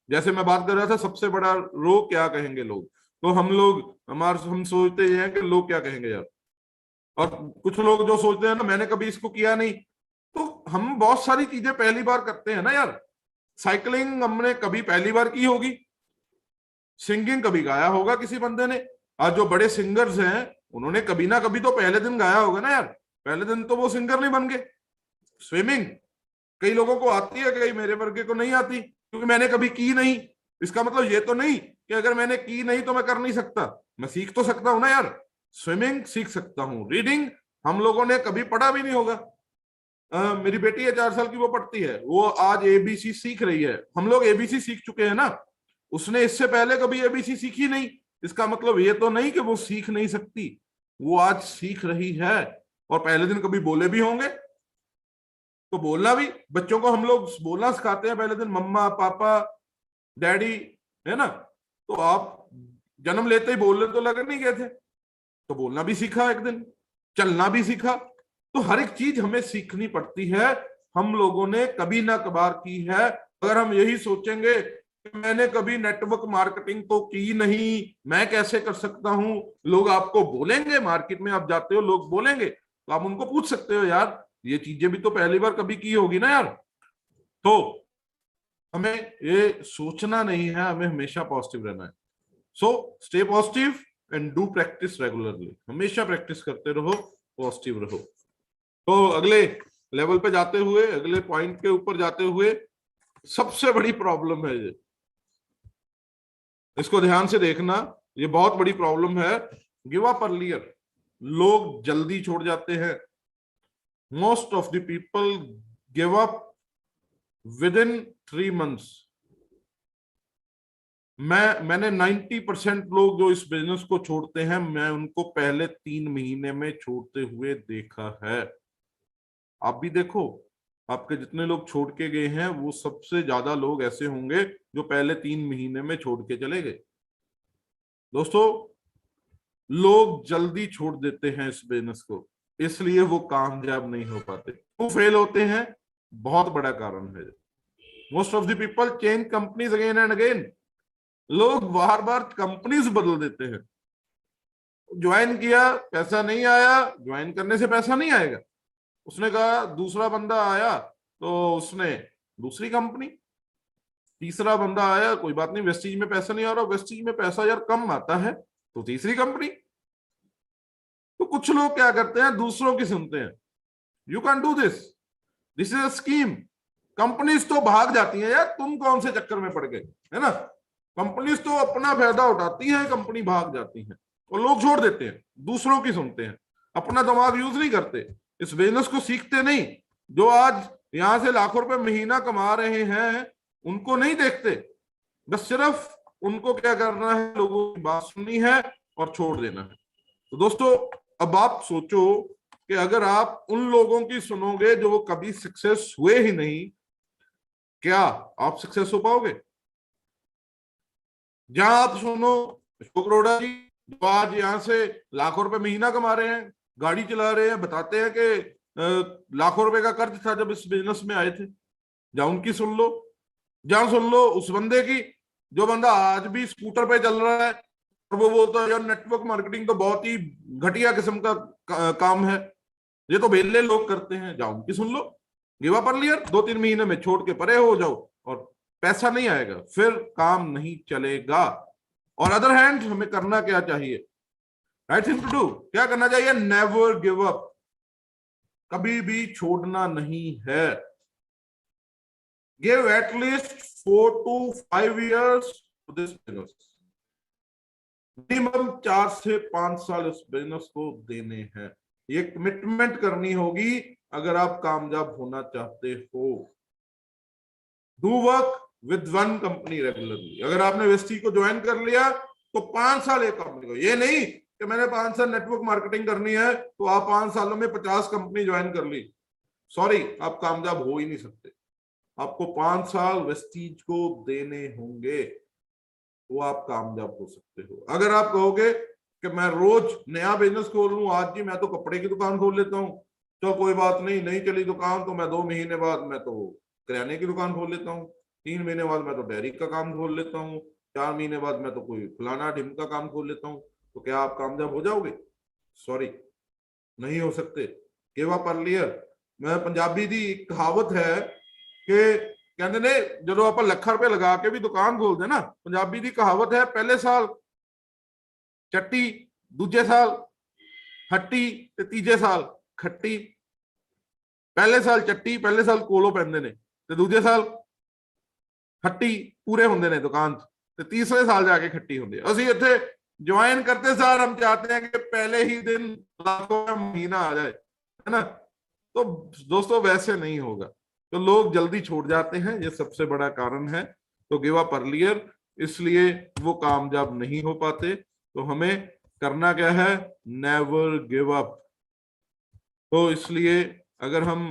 जैसे मैं बात कर रहा था, सबसे बड़ा रोग क्या कहेंगे लोग, तो हम सोचते हैं कि लोग क्या कहेंगे यार, और कुछ लोग जो सोचते हैं ना मैंने कभी इसको किया नहीं, तो हम बहुत सारी चीजें पहली बार करते हैं ना यार। साइकिलिंग हमने कभी पहली बार की होगी, सिंगिंग कभी गाया होगा किसी बंदे ने, आज जो बड़े सिंगर्स हैं उन्होंने कभी ना कभी तो पहले दिन गाया होगा ना यार, पहले दिन तो वो सिंगर नहीं बन गए। स्विमिंग कई लोगों को आती है, कई मेरे वर्ग को नहीं आती, क्योंकि मैंने कभी की नहीं। इसका मतलब ये तो नहीं कि अगर मैंने की नहीं तो मैं कर नहीं सकता, मैं सीख तो सकता हूं ना यार। स्विमिंग सीख सकता हूं, रीडिंग हम लोगों ने कभी पढ़ा भी नहीं होगा। मेरी बेटी है 4 साल की, वो पढ़ती है, वो आज एबीसी सीख रही है। हम लोग एबीसी सीख चुके हैं ना, उसने इससे पहले कभी एबीसी सीखी नहीं। इसका मतलब ये तो नहीं कि वो सीख नहीं सकती, वो आज सीख रही है। और पहले दिन कभी बोले भी होंगे, तो बोलना भी, बच्चों को हम लोग बोलना सिखाते हैं पहले दिन, मम्मा पापा डैडी, है ना। तो आप जन्म लेते ही बोलने तो लगे नहीं गए थे, तो बोलना भी सीखा, एक दिन चलना भी सीखा। तो हर एक चीज हमें सीखनी पड़ती है, हम लोगों ने कभी ना कभार की है। अगर हम यही सोचेंगे कि मैंने कभी नेटवर्क मार्केटिंग तो की नहीं, मैं कैसे कर सकता हूं, लोग आपको बोलेंगे, मार्केट में आप जाते हो लोग बोलेंगे, तो आप उनको पूछ सकते हो यार ये चीजें भी तो पहली बार कभी की होगी ना यार। तो हमें ये सोचना नहीं है, हमें हमेशा पॉजिटिव रहना है। So stay positive and do practice regularly, हमेशा प्रैक्टिस करते रहो, पॉजिटिव रहो। तो अगले लेवल पे जाते हुए, अगले पॉइंट के ऊपर जाते हुए, सबसे बड़ी प्रॉब्लम है ये, इसको ध्यान से देखना, ये बहुत बड़ी प्रॉब्लम है, गिव अप अर्लियर। लोग जल्दी छोड़ जाते हैं। Most of the people give up with in 3 months। मैंने 90% लोग जो इस बिजनेस को छोड़ते हैं, मैं उनको पहले 3 महीने में छोड़ते हुए देखा है। आप भी देखो, आपके जितने लोग छोड़ के गए हैं वो सबसे ज्यादा लोग ऐसे होंगे जो पहले 3 महीने में छोड़ के चले गए। दोस्तों, लोग जल्दी छोड़ देते हैं इस बिजनेस को, इसलिए वो कामयाब नहीं हो पाते। वो फेल होते हैं, बहुत बड़ा कारण है। Most of the people change companies again and again. लोग बार बार कंपनीज बदल देते हैं। ज्वाइन किया, पैसा नहीं आया, ज्वाइन करने से पैसा नहीं आएगा, उसने कहा दूसरा बंदा आया तो उसने दूसरी कंपनी, तीसरा बंदा आया, कोई बात नहीं वेस्टीज में पैसा नहीं आ रहा, वेस्टीज में पैसा यार कम आता है, तो तीसरी कंपनी। तो कुछ लोग क्या करते हैं, दूसरों की सुनते हैं। You can do this, this is a scheme. Companies तो भाग जाती हैं यार, तुम कौन से चक्कर में पड़ गए, है ना। कंपनीज तो अपना फायदा उठाती हैं, कंपनी भाग जाती है, और लोग छोड़ देते हैं, दूसरों की सुनते हैं, अपना दिमाग यूज नहीं करते, इस बिजनेस को सीखते नहीं। जो आज यहां से लाखों रुपए महीना कमा रहे हैं उनको नहीं देखते, बस सिर्फ उनको क्या करना है, लोगों की बात सुननी है और छोड़ देना है। तो दोस्तों, अब आप सोचो कि अगर आप उन लोगों की सुनोगे जो कभी सक्सेस हुए ही नहीं, क्या आप सक्सेस हो पाओगे? जहां आप सुनो अशोक अरोड़ा जी, जो आज यहां से लाखों रुपए महीना कमा रहे हैं, गाड़ी चला रहे हैं, बताते हैं कि लाखों रुपए का कर्ज था जब इस बिजनेस में आए थे, जहां उनकी सुन लो। जहां सुन लो उस बंदे की, जो बंदा आज भी स्कूटर पे चल रहा है और वो बोलता है यार नेटवर्क मार्केटिंग तो बहुत ही घटिया किस्म का काम है, ये तो बेले लोग करते हैं, जाओ उनकी सुन लो। गिव अप अर्लियर, 2-3 महीने में छोड़ के परे हो जाओ, और पैसा नहीं आएगा, फिर काम नहीं चलेगा। और अदर हैंड हमें करना क्या चाहिए, राइट थिंग टू डू, क्या करना चाहिए, नेवर गिव अप, कभी भी छोड़ना नहीं है। Give at least 4 to 5 years to this business, minimum 4 से 5 साल इस बिजनेस को देने हैं। ये कमिटमेंट करनी होगी अगर आप कामयाब होना चाहते हो। Do work with one company regularly. अगर आपने वेस्टी को ज्वाइन कर लिया तो 5 साल एक कंपनी को, ये नहीं कि कि मैंने 5 साल नेटवर्क मार्केटिंग करनी है तो आप 5 सालों में 50 कंपनी ज्वाइन कर ली, सॉरी, आप कामयाब हो ही नहीं सकते। आपको 5 साल वेस्टीज को देने होंगे तो आप कामयाब हो सकते हो। अगर आप कहोगे कि मैं रोज नया बिजनेस खोल लूं, आज जी मैं तो कपड़े की दुकान खोल लेता हूँ, तो कोई बात नहीं चली दुकान तो मैं 2 महीने बाद मैं तो किराने की दुकान खोल लेता हूँ, 3 महीने बाद मैं तो डेयरी का काम खोल लेता हूँ, 4 महीने बाद मैं तो कोई फलाना ढिमका काम खोल लेता हूँ, तो क्या आप कामयाब हो जाओगे? सॉरी, नहीं हो सकते। Give up earlier. मैं पंजाबी दी एक कहावत है कि कहते ने जो आप ਲੱਖ रुपए लगा के भी दुकान खोलते ना, पंजाबी दी कहावत है, पहले साल ਚੱਟੀ, दूजे साल हट्टी ते तीजे साल खट्टी। पहले साल ਚੱਟੀ, पहले साल कोलो पैंदे ने ते दूजे साल हट्टी पूरे होंदे ने दुकान ते तीसरे साल जाके खट्टी होंदी। ਅਸੀਂ ਇੱਥੇ ज्वाइन करते सार हम चाहते हैं कि पहले ही दिन लाखों का महीना आ जाए, है ना? तो दोस्तों वैसे नहीं होगा, तो लोग जल्दी छोड़ जाते हैं, ये सबसे बड़ा कारण है। तो गिव अप अर्लियर, इसलिए वो कामयाब नहीं हो पाते। तो हमें करना क्या है? Never give up. तो इसलिए अगर हम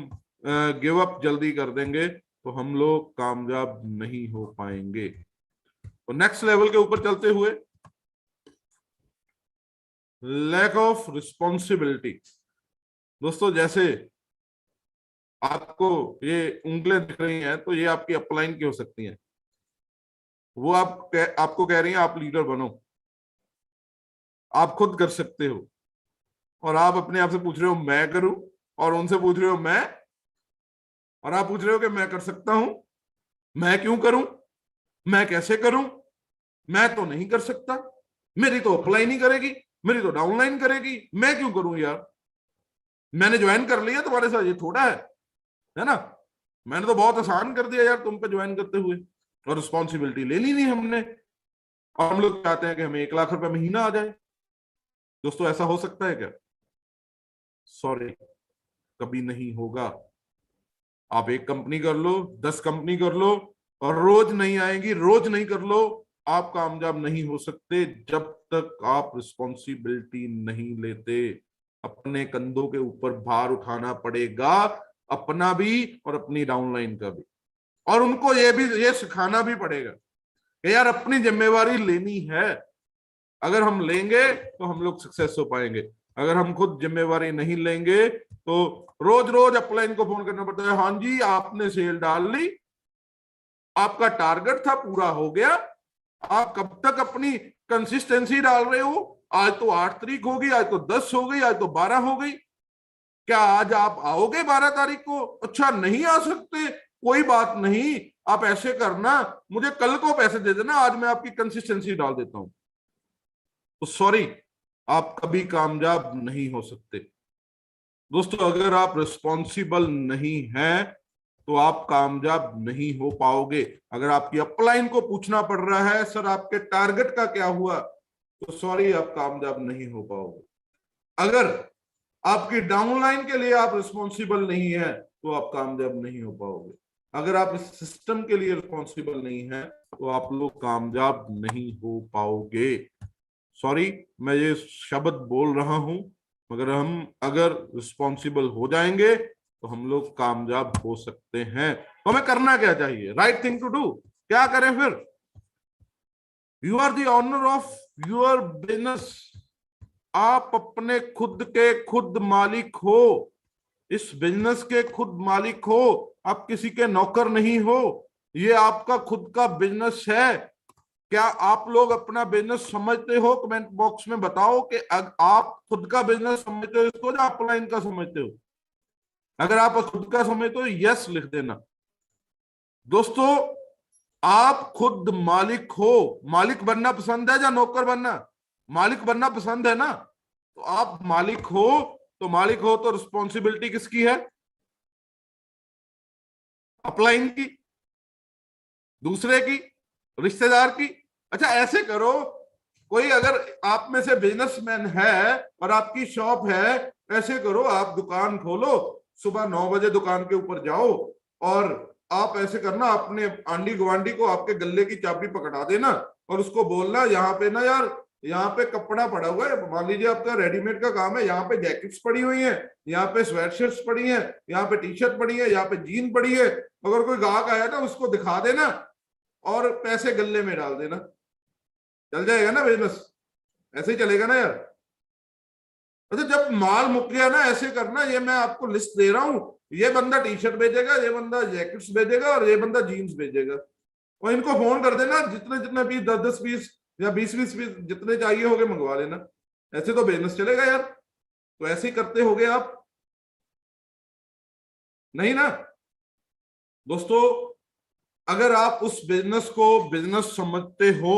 गिव अप जल्दी कर देंगे तो हम लोग कामयाब नहीं हो पाएंगे। तो नेक्स्ट लेवल के ऊपर चलते हुए, लैक ऑफ रिस्पॉन्सिबिलिटी। दोस्तों जैसे आपको ये उंगलियां दिख रही हैं तो ये आपकी अपलाइन की हो सकती हैं। वो आपको कह रही हैं आप लीडर बनो, आप खुद कर सकते हो, और आप अपने आप से पूछ रहे हो मैं करूं, और उनसे पूछ रहे हो मैं, और आप पूछ रहे हो कि मैं कर सकता हूं, मैं क्यों करूं, मैं कैसे करूं, मैं तो नहीं कर सकता, मेरी तो अपलाइन ही करेगी, मेरी तो डाउनलाइन करेगी, मैं क्यों करूं यार, मैंने ज्वाइन कर लिया तुम्हारे साथ, ये थोड़ा है ना? मैंने तो बहुत आसान कर दिया यार तुम पे ज्वाइन करते हुए, और रिस्पॉन्सिबिलिटी ले ली नहीं हमने, और हम लोग चाहते हैं कि हमें 1 लाख रुपए महीना आ जाए। दोस्तों ऐसा हो सकता है क्या? सॉरी, कभी नहीं होगा। आप 1 कंपनी कर लो, 10 कंपनी कर लो, और रोज नहीं आएंगी, रोज नहीं कर लो, आप कामयाब नहीं हो सकते जब तक आप रिस्पॉन्सिबिलिटी नहीं लेते। अपने कंधों के ऊपर भार उठाना पड़ेगा, अपना भी और अपनी डाउनलाइन का भी, और उनको ये सिखाना भी पड़ेगा कि यार अपनी जिम्मेवारी लेनी है। अगर हम लेंगे तो हम लोग सक्सेस हो पाएंगे। अगर हम खुद जिम्मेवारी नहीं लेंगे तो रोज रोज अपलाइन को फोन करना पड़ता है, हाँ जी आपने सेल डाल ली, आपका टारगेट था पूरा हो गया, आप कब तक अपनी कंसिस्टेंसी डाल रहे हो, आज तो 8 तारीख होगी, आज तो 10 हो गई, आज तो 12 हो गई, क्या आज आप आओगे 12 तारीख को? अच्छा नहीं आ सकते, कोई बात नहीं, आप ऐसे करना, मुझे कल को पैसे दे देना, आज मैं आपकी कंसिस्टेंसी डाल देता हूं। तो सॉरी, आप कभी कामयाब नहीं हो सकते। दोस्तों अगर आप रिस्पॉन्सिबल नहीं हैं तो आप कामयाब नहीं हो पाओगे। अगर आपकी अपलाइन को पूछना पड़ रहा है सर आपके टारगेट का क्या हुआ, तो सॉरी आप कामयाब नहीं हो पाओगे। अगर आपकी डाउनलाइन के लिए आप रिस्पॉन्सिबल नहीं है तो आप कामयाब नहीं हो पाओगे। अगर आप इस सिस्टम के लिए रिस्पॉन्सिबल नहीं है तो आप लोग कामयाब नहीं हो पाओगे। सॉरी मैं ये शब्द बोल रहा हूं, मगर हम अगर रिस्पॉन्सिबल हो जाएंगे तो हम लोग कामयाब हो सकते हैं। तो हमें करना क्या चाहिए? Right thing to do. क्या करें फिर? You are the owner of your business. आप अपने खुद के खुद मालिक हो, इस बिजनेस के खुद मालिक हो, आप किसी के नौकर नहीं हो, ये आपका खुद का बिजनेस है। क्या आप लोग अपना बिजनेस समझते हो? कमेंट बॉक्स में बताओ कि आप खुद का बिजनेस समझते हो इसको या अपलाइन का समझते हो। अगर आप खुद का समझते हो यस लिख देना। दोस्तों आप खुद मालिक हो। मालिक बनना पसंद है या नौकर बनना? मालिक बनना पसंद है ना? तो आप मालिक हो, तो मालिक हो तो रिस्पॉन्सिबिलिटी किसकी है? अपलाइन की, दूसरे की, रिश्तेदार की। अच्छा ऐसे करो, कोई अगर आप में से बिजनेसमैन है और आपकी शॉप है, ऐसे करो आप दुकान खोलो, सुबह 9 बजे दुकान के ऊपर जाओ और आप ऐसे करना, अपने आंडी गवांडी को आपके गले की चाबी पकड़ा देना और उसको बोलना यहाँ पे ना यार यहाँ पे कपड़ा पड़ा हुआ है, मान लीजिए आपका रेडीमेड का काम है, यहाँ पे जैकेट्स पड़ी हुई हैं, यहाँ पे स्वेटशर्ट्स पड़ी हैं, यहाँ पे टी शर्ट पड़ी है, यहाँ पे जीन पड़ी है। अगर कोई ग्राहक आया ना, उसको दिखा देना और पैसे गल्ले में डाल देना, चल जाएगा ना बिजनेस, ऐसे ही चलेगा ना यार। अच्छा, जब माल मुक गया ना, ऐसे करना, ये मैं आपको लिस्ट दे रहा हूं, ये बंदा टी शर्ट भेजेगा, ये बंदा जैकेट्स भेजेगा और ये बंदा जीन्स भेजेगा, और इनको फोन कर देना, जितने जितने पीस, 10-10 पीस या 20-20 पीस जितने चाहिए होगे मंगवा लेना। ऐसे तो बिजनेस चलेगा यार। तो ऐसे ही करते होगे आप, नहीं ना दोस्तों? अगर आप उस बिजनेस को बिजनेस समझते हो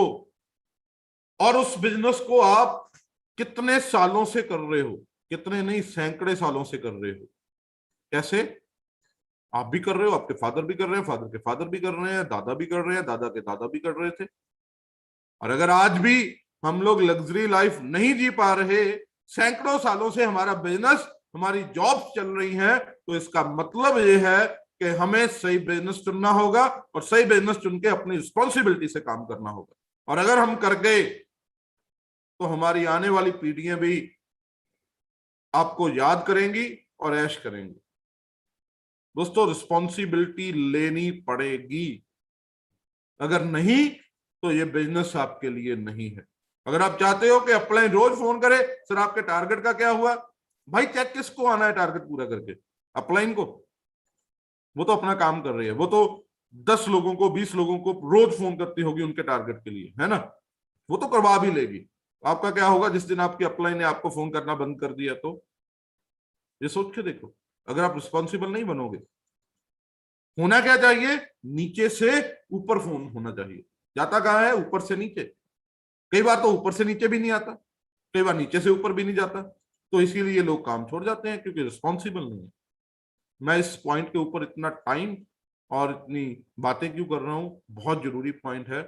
और उस बिजनेस को आप कितने सालों से कर रहे हो, कितने नहीं सैकड़े सालों से कर रहे हो, कैसे आप भी कर रहे हो, आपके फादर भी कर रहे हैं, फादर के फादर भी कर रहे हैं, दादा भी कर रहे हैं, दादा के दादा भी कर रहे थे। और अगर आज भी हम लोग लग्जरी लाइफ नहीं जी पा रहे, सैकड़ों सालों से हमारा बिजनेस, हमारी जॉब्स चल रही हैं, तो इसका मतलब यह है कि हमें सही बिजनेस चुनना होगा और सही बिजनेस चुन के अपनी रिस्पॉन्सिबिलिटी से काम करना होगा। और अगर हम कर गए तो हमारी आने वाली पीढ़ियां भी आपको याद करेंगी और ऐश करेंगी। दोस्तों, रिस्पॉन्सिबिलिटी लेनी पड़ेगी, अगर नहीं तो ये बिजनेस आपके लिए नहीं है। अगर आप चाहते हो कि अपलाइन रोज फोन करे, सर आपके टारगेट का क्या हुआ, भाई चेक किसको आना है टारगेट पूरा करके? अपलाइन को। वो तो अपना काम कर रही है, वो तो 10 लोगों को 20 लोगों को रोज फोन करती होगी उनके टारगेट के लिए, है ना? वो तो करवा भी लेगी। आपका क्या होगा जिस दिन आपकी अपलाइन ने आपको फोन करना बंद कर दिया? तो ये सोच के देखो, अगर आप रिस्पॉन्सिबल नहीं बनोगे, होना क्या चाहिए? नीचे से ऊपर फोन होना चाहिए। जाता कहां है? ऊपर से नीचे। कई बार तो ऊपर से नीचे भी नहीं आता, कई बार नीचे से ऊपर भी नहीं जाता, तो इसीलिए लोग काम छोड़ जाते हैं, क्योंकि रिस्पॉन्सिबल नहीं है। मैं इस पॉइंट के ऊपर इतना टाइम और इतनी बातें क्यों कर रहा हूं? बहुत जरूरी पॉइंट है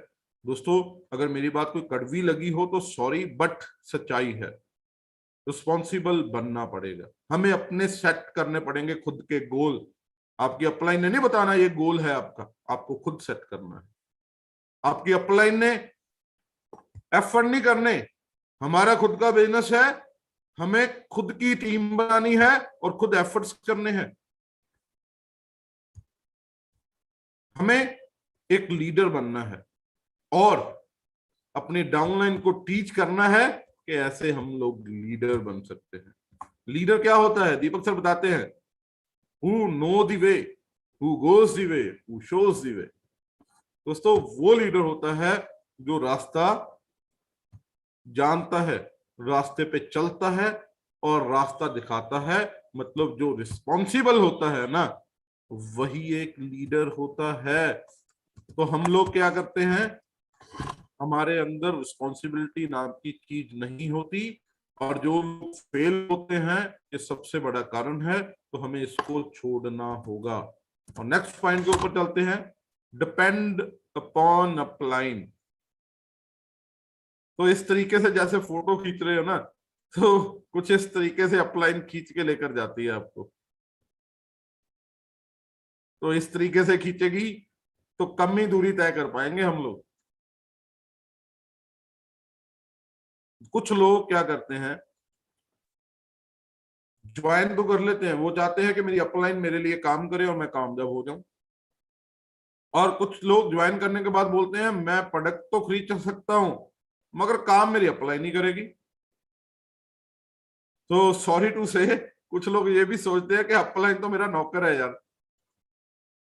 दोस्तों। अगर मेरी बात कोई कड़वी लगी हो तो सॉरी, बट सच्चाई है। रिस्पॉन्सिबल बनना पड़ेगा, हमें अपने सेट करने पड़ेंगे खुद के गोल। आपकी अपलाइन ने नहीं बताना ये गोल है आपका, आपको खुद सेट करना है। आपकी अपलाइन ने एफर्ट नहीं करने, हमारा खुद का बिजनेस है, हमें खुद की टीम बनानी है और खुद एफर्ट्स करने हैं। हमें एक लीडर बनना है और अपनी डाउनलाइन को टीच करना है कि ऐसे हम लोग लीडर बन सकते हैं। लीडर क्या होता है? दीपक सर बताते हैं, who know the way, who goes the way, who shows the way. दोस्तों, वो लीडर होता है जो रास्ता जानता है, रास्ते पे चलता है और रास्ता दिखाता है। मतलब जो रिस्पॉन्सिबल होता है ना, वही एक लीडर होता है। तो हम लोग क्या करते हैं, हमारे अंदर रिस्पॉन्सिबिलिटी नाम की चीज नहीं होती, और जो फेल होते हैं ये सबसे बड़ा कारण है। तो हमें इसको छोड़ना होगा। और नेक्स्ट पॉइंट के ऊपर चलते हैं, डिपेंड अपॉन अपलाइन। तो इस तरीके से जैसे फोटो खींच रहे हो ना, तो कुछ इस तरीके से अपलाइन खींच के लेकर जाती है आपको। तो इस तरीके से खींचेगी तो कम ही दूरी तय कर पाएंगे हम लोग। कुछ लोग क्या करते हैं, ज्वाइन तो कर लेते हैं, वो चाहते हैं कि मेरी अपलाइन मेरे लिए काम करे और मैं कामयाब हो जाऊं। और कुछ लोग ज्वाइन करने के बाद बोलते हैं मैं प्रोडक्ट तो खरीद सकता हूं मगर काम मेरी अपलाइन नहीं करेगी। तो सॉरी टू से, कुछ लोग ये भी सोचते हैं कि अपलाइन तो मेरा नौकर है यार,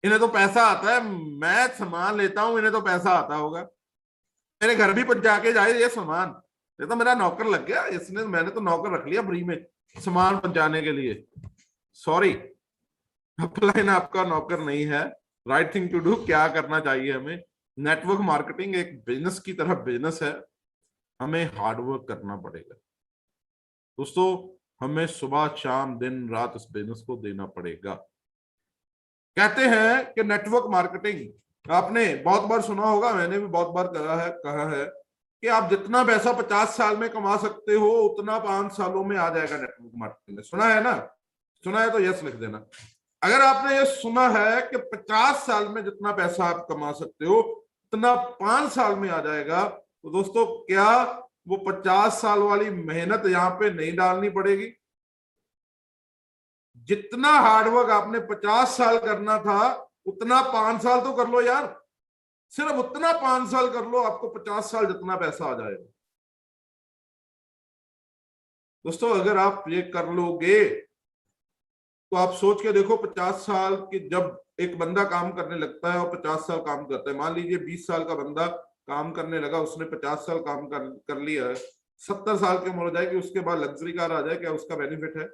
इन्हें तो पैसा आता है, मैं सामान लेता हूं, इन्हें तो पैसा आता होगा, मेरे घर भी पहुंचा के जाए ये सामान, ये तो मेरा नौकर लग गया, इसने, मैंने तो नौकर रख लिया फ्री में सामान पहुंचाने के लिए। सॉरी, अपलाइन आपका नौकर नहीं है। राइट थिंग टू डू, क्या करना चाहिए हमें? नेटवर्क मार्केटिंग एक बिजनेस की तरह बिजनेस है, हमें हार्डवर्क करना पड़ेगा दोस्तों। हमें सुबह शाम दिन रात इस बिजनेस को देना पड़ेगा। कहते हैं कि नेटवर्क मार्केटिंग आपने बहुत बार सुना होगा, मैंने भी बहुत बार कहा है कि आप जितना पैसा 50 साल में कमा सकते हो उतना 5 सालों में आ जाएगा नेटवर्क मार्केटिंग में। सुना है ना? सुना है तो यस लिख देना। अगर आपने ये सुना है कि 50 साल में जितना पैसा आप कमा सकते हो उतना 5 साल में आ जाएगा, तो दोस्तों क्या वो 50 साल वाली मेहनत यहाँ पे नहीं डालनी पड़ेगी। जितना हार्डवर्क आपने 50 साल करना था उतना 5 साल तो कर लो यार, सिर्फ उतना 5 साल कर लो, आपको 50 साल जितना पैसा आ जाएगा। दोस्तों अगर आप ये कर लोगे तो आप सोच के देखो, 50 साल की जब एक बंदा काम करने लगता है और 50 साल काम करता है, मान लीजिए 20 साल का बंदा काम करने लगा, उसने 50 साल काम कर लिया है, 70 साल की उम्र हो जाएगी, उसके बाद लग्जरी कार आ जाए, क्या उसका बेनिफिट है?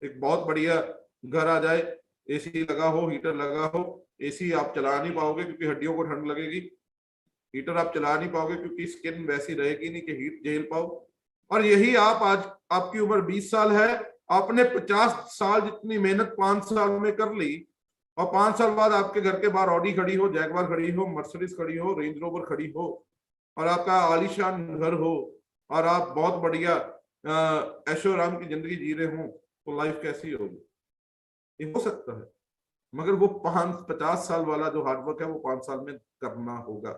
एक बहुत बढ़िया घर आ जाए, एसी लगा हो, हीटर लगा हो, एसी आप चला नहीं पाओगे क्योंकि हड्डियों को ठंड लगेगी, हीटर आप चला नहीं पाओगे क्योंकि स्किन वैसी रहेगी नहीं कि हीट झेल पाओ। और यही आप आज, आपकी उम्र 20 साल है, आपने 50 साल जितनी मेहनत 5 साल में कर ली, और 5 साल बाद आपके घर के बाहर ऑडी खड़ी हो, जैगवार खड़ी हो, मर्सिडीज खड़ी हो, रेंज रोवर खड़ी हो, और आपका आलीशान घर हो, और आप बहुत बढ़िया ऐशो आराम की जिंदगी जी रहे हो, तो लाइफ कैसी होगी? ये हो सकता है, मगर वो 50 साल वाला जो हार्डवर्क है वो 5 साल में करना होगा।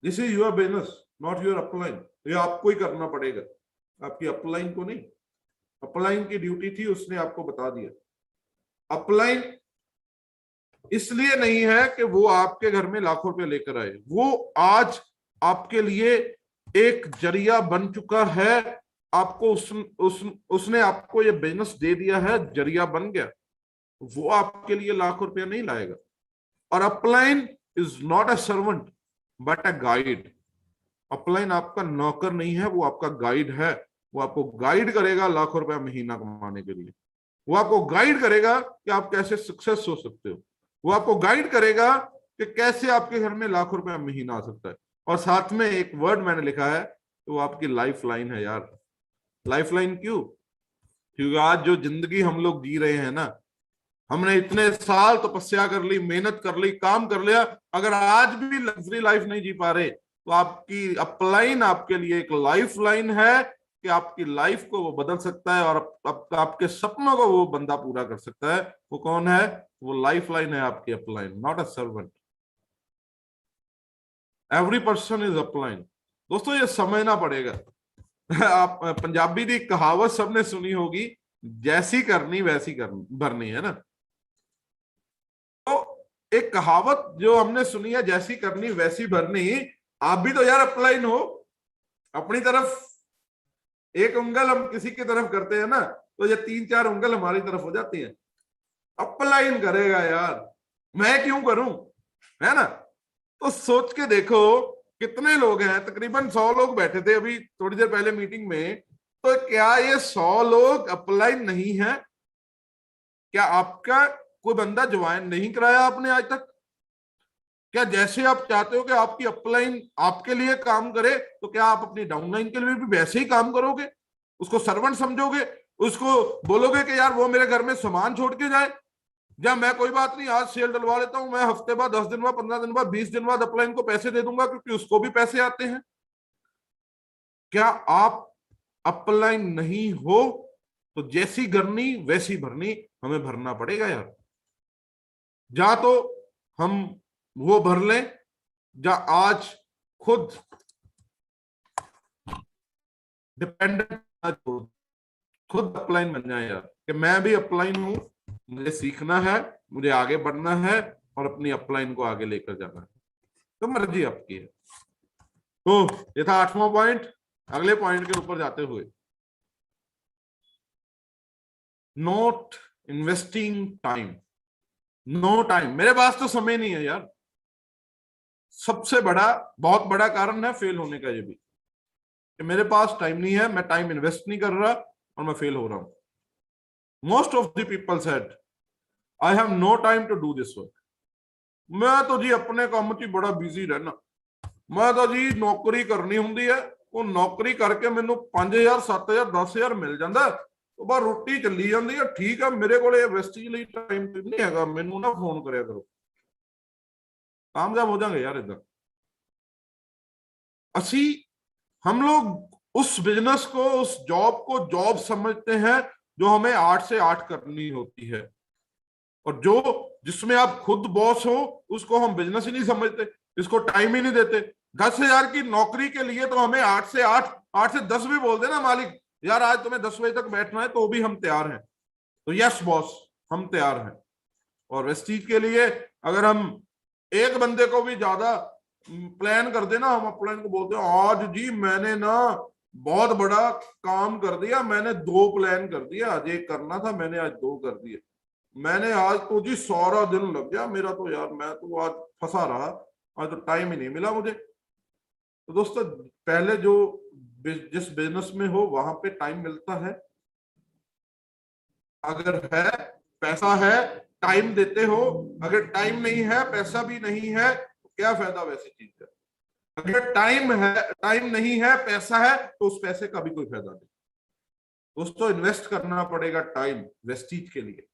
This is your business, not your upline. ये आपको ही करना पड़ेगा, आपकी अपलाइन को नहीं। अपलाइन की ड्यूटी थी, उसने आपको बता दिया। अपलाइन इसलिए नहीं है कि वो आपके घर में लाखों रुपए लेकर आए, वो आज आपके लिए एक जरिया बन चुका है। आपको उसने आपको ये बिजनेस दे दिया है, जरिया बन गया, वो आपके लिए लाखों रुपया नहीं लाएगा। और upline is not a servant but a guide. Upline आपका नौकर नहीं है, वो आपका गाइड है। वो आपको गाइड करेगा लाखों रुपया महीना कमाने के लिए। वो आपको गाइड करेगा कि आप कैसे सक्सेस हो सकते हो। वो आपको गाइड करेगा कि कैसे आपके घर में लाखों रुपया महीना आ सकता है। और साथ में एक वर्ड मैंने लिखा है, तो वो आपकी लाइफ लाइन है यार। लाइफ लाइन क्यों? क्योंकि आज जो जिंदगी हम लोग जी रहे हैं ना, हमने इतने साल तपस्या कर ली, मेहनत कर ली, काम कर लिया, अगर आज भी लग्जरी लाइफ नहीं जी पा रहे, तो आपकी अपलाइन आपके लिए एक लाइफ लाइन है कि आपकी लाइफ को वो बदल सकता है और आपके सपनों को वो बंदा पूरा कर सकता है। वो कौन है? वो लाइफ लाइन है आपकी upline, not a servant. Every person is upline. दोस्तों ये समझना पड़ेगा। आप पंजाबी की कहावत सबने सुनी होगी, जैसी करनी वैसी करनी भरनी, है ना? तो एक कहावत जो हमने सुनी है, जैसी करनी वैसी भरनी, आप भी तो यार अपलाइन हो। अपनी तरफ एक उंगल हम किसी की तरफ करते हैं ना, तो ये 3-4 उंगल हमारी तरफ हो जाती है। अपलाइन करेगा यार, मैं क्यों करूं, है ना? तो सोच के देखो कितने लोग हैं, तकरीबन 100 लोग बैठे थे अभी थोड़ी देर पहले मीटिंग में। तो क्या ये 100 लोग अपलाइन नहीं है? क्या आपका कोई बंदा ज्वाइन नहीं कराया आपने आज तक? क्या जैसे आप चाहते हो कि आपकी अपलाइन आपके लिए काम करे, तो क्या आप अपनी डाउनलाइन के लिए भी वैसे ही काम करोगे? उसको सर्वेंट समझोगे? उसको बोलोगे कि यार वो मेरे घर में सामान छोड़ के जाए, या मैं कोई बात नहीं आज सेल डलवा लेता हूं, मैं हफ्ते बाद, 10 दिन बाद, 15 दिन बाद, 20 दिन बाद अपलाइन को पैसे दे दूंगा क्योंकि उसको भी पैसे आते हैं। क्या आप अपलाइन नहीं हो तो जैसी करनी वैसी भरनी हमें भरना पड़ेगा यार। जा तो हम वो भर लें, जा आज खुद डिपेंडेंट, खुद अपलाइन बन जाए यार, कि मैं भी अपलाइन हूं, मुझे सीखना है, मुझे आगे बढ़ना है और अपनी अपलाइन को आगे लेकर जाना है। तो मर्जी आपकी है। तो ये था 8वां पॉइंट। अगले पॉइंट के ऊपर जाते हुए, not investing time. No time, मेरे पास तो समय नहीं है यार। सबसे बड़ा, बहुत बड़ा कारण है फेल होने का ये भी, कि मेरे पास टाइम नहीं है, मैं टाइम इन्वेस्ट नहीं कर रहा और मैं फेल हो रहा हूं। Most of the people said I have no time to do this work. मैं तो जी अपने काम च बड़ा बिजी रहना, मैं तो जी नौकरी करनी होंदी है, वो नौकरी करके मैनू 5000 7000 10000 मिल जाता, तो बस रोटी चली जाती है, ठीक है, मेरे को वेस्टेज लिए टाइम नहीं है, मैनू ना फोन करया करो। कामयाब हो जाएंगे यार इधर। असी हम लोग उस बिजनेस को, उस जॉब को जॉब समझते हैं जो हमें 8 से 8 करनी होती है, और जो जिसमें आप खुद बॉस हो उसको हम बिजनेस ही नहीं समझते, इसको टाइम ही नहीं देते। 10,000 की नौकरी के लिए तो हमें 8 से 8, 8 से 10 भी बोल देना मालिक, यार आज तुम्हें 10 बजे तक बैठना है, तो भी हम तैयार हैं। तो यस बॉस, हम तैयार हैं। और वेस्टीज के लिए अगर हम एक बंदे को भी ज्यादा प्लान कर देना, हम प्लान को बोलते हैं आज जी मैंने ना बहुत बड़ा काम कर दिया, मैंने 2 प्लान कर दिया, आज एक करना था मैंने आज 2 कर दिए, मैंने आज तो जी सारा दिन लग गया मेरा, तो यार मैं तो आज फंसा रहा, आज तो टाइम ही नहीं मिला मुझे। तो दोस्तों पहले जो जिस बिजनेस में हो वहां पे टाइम मिलता है, अगर है पैसा है टाइम देते हो, अगर टाइम नहीं है पैसा भी नहीं है तो क्या फायदा वैसी चीज का। अगर टाइम है, टाइम नहीं है पैसा है, तो उस पैसे का भी कोई फायदा नहीं। दोस्तों इन्वेस्ट करना पड़ेगा टाइम वेस्टीज के लिए।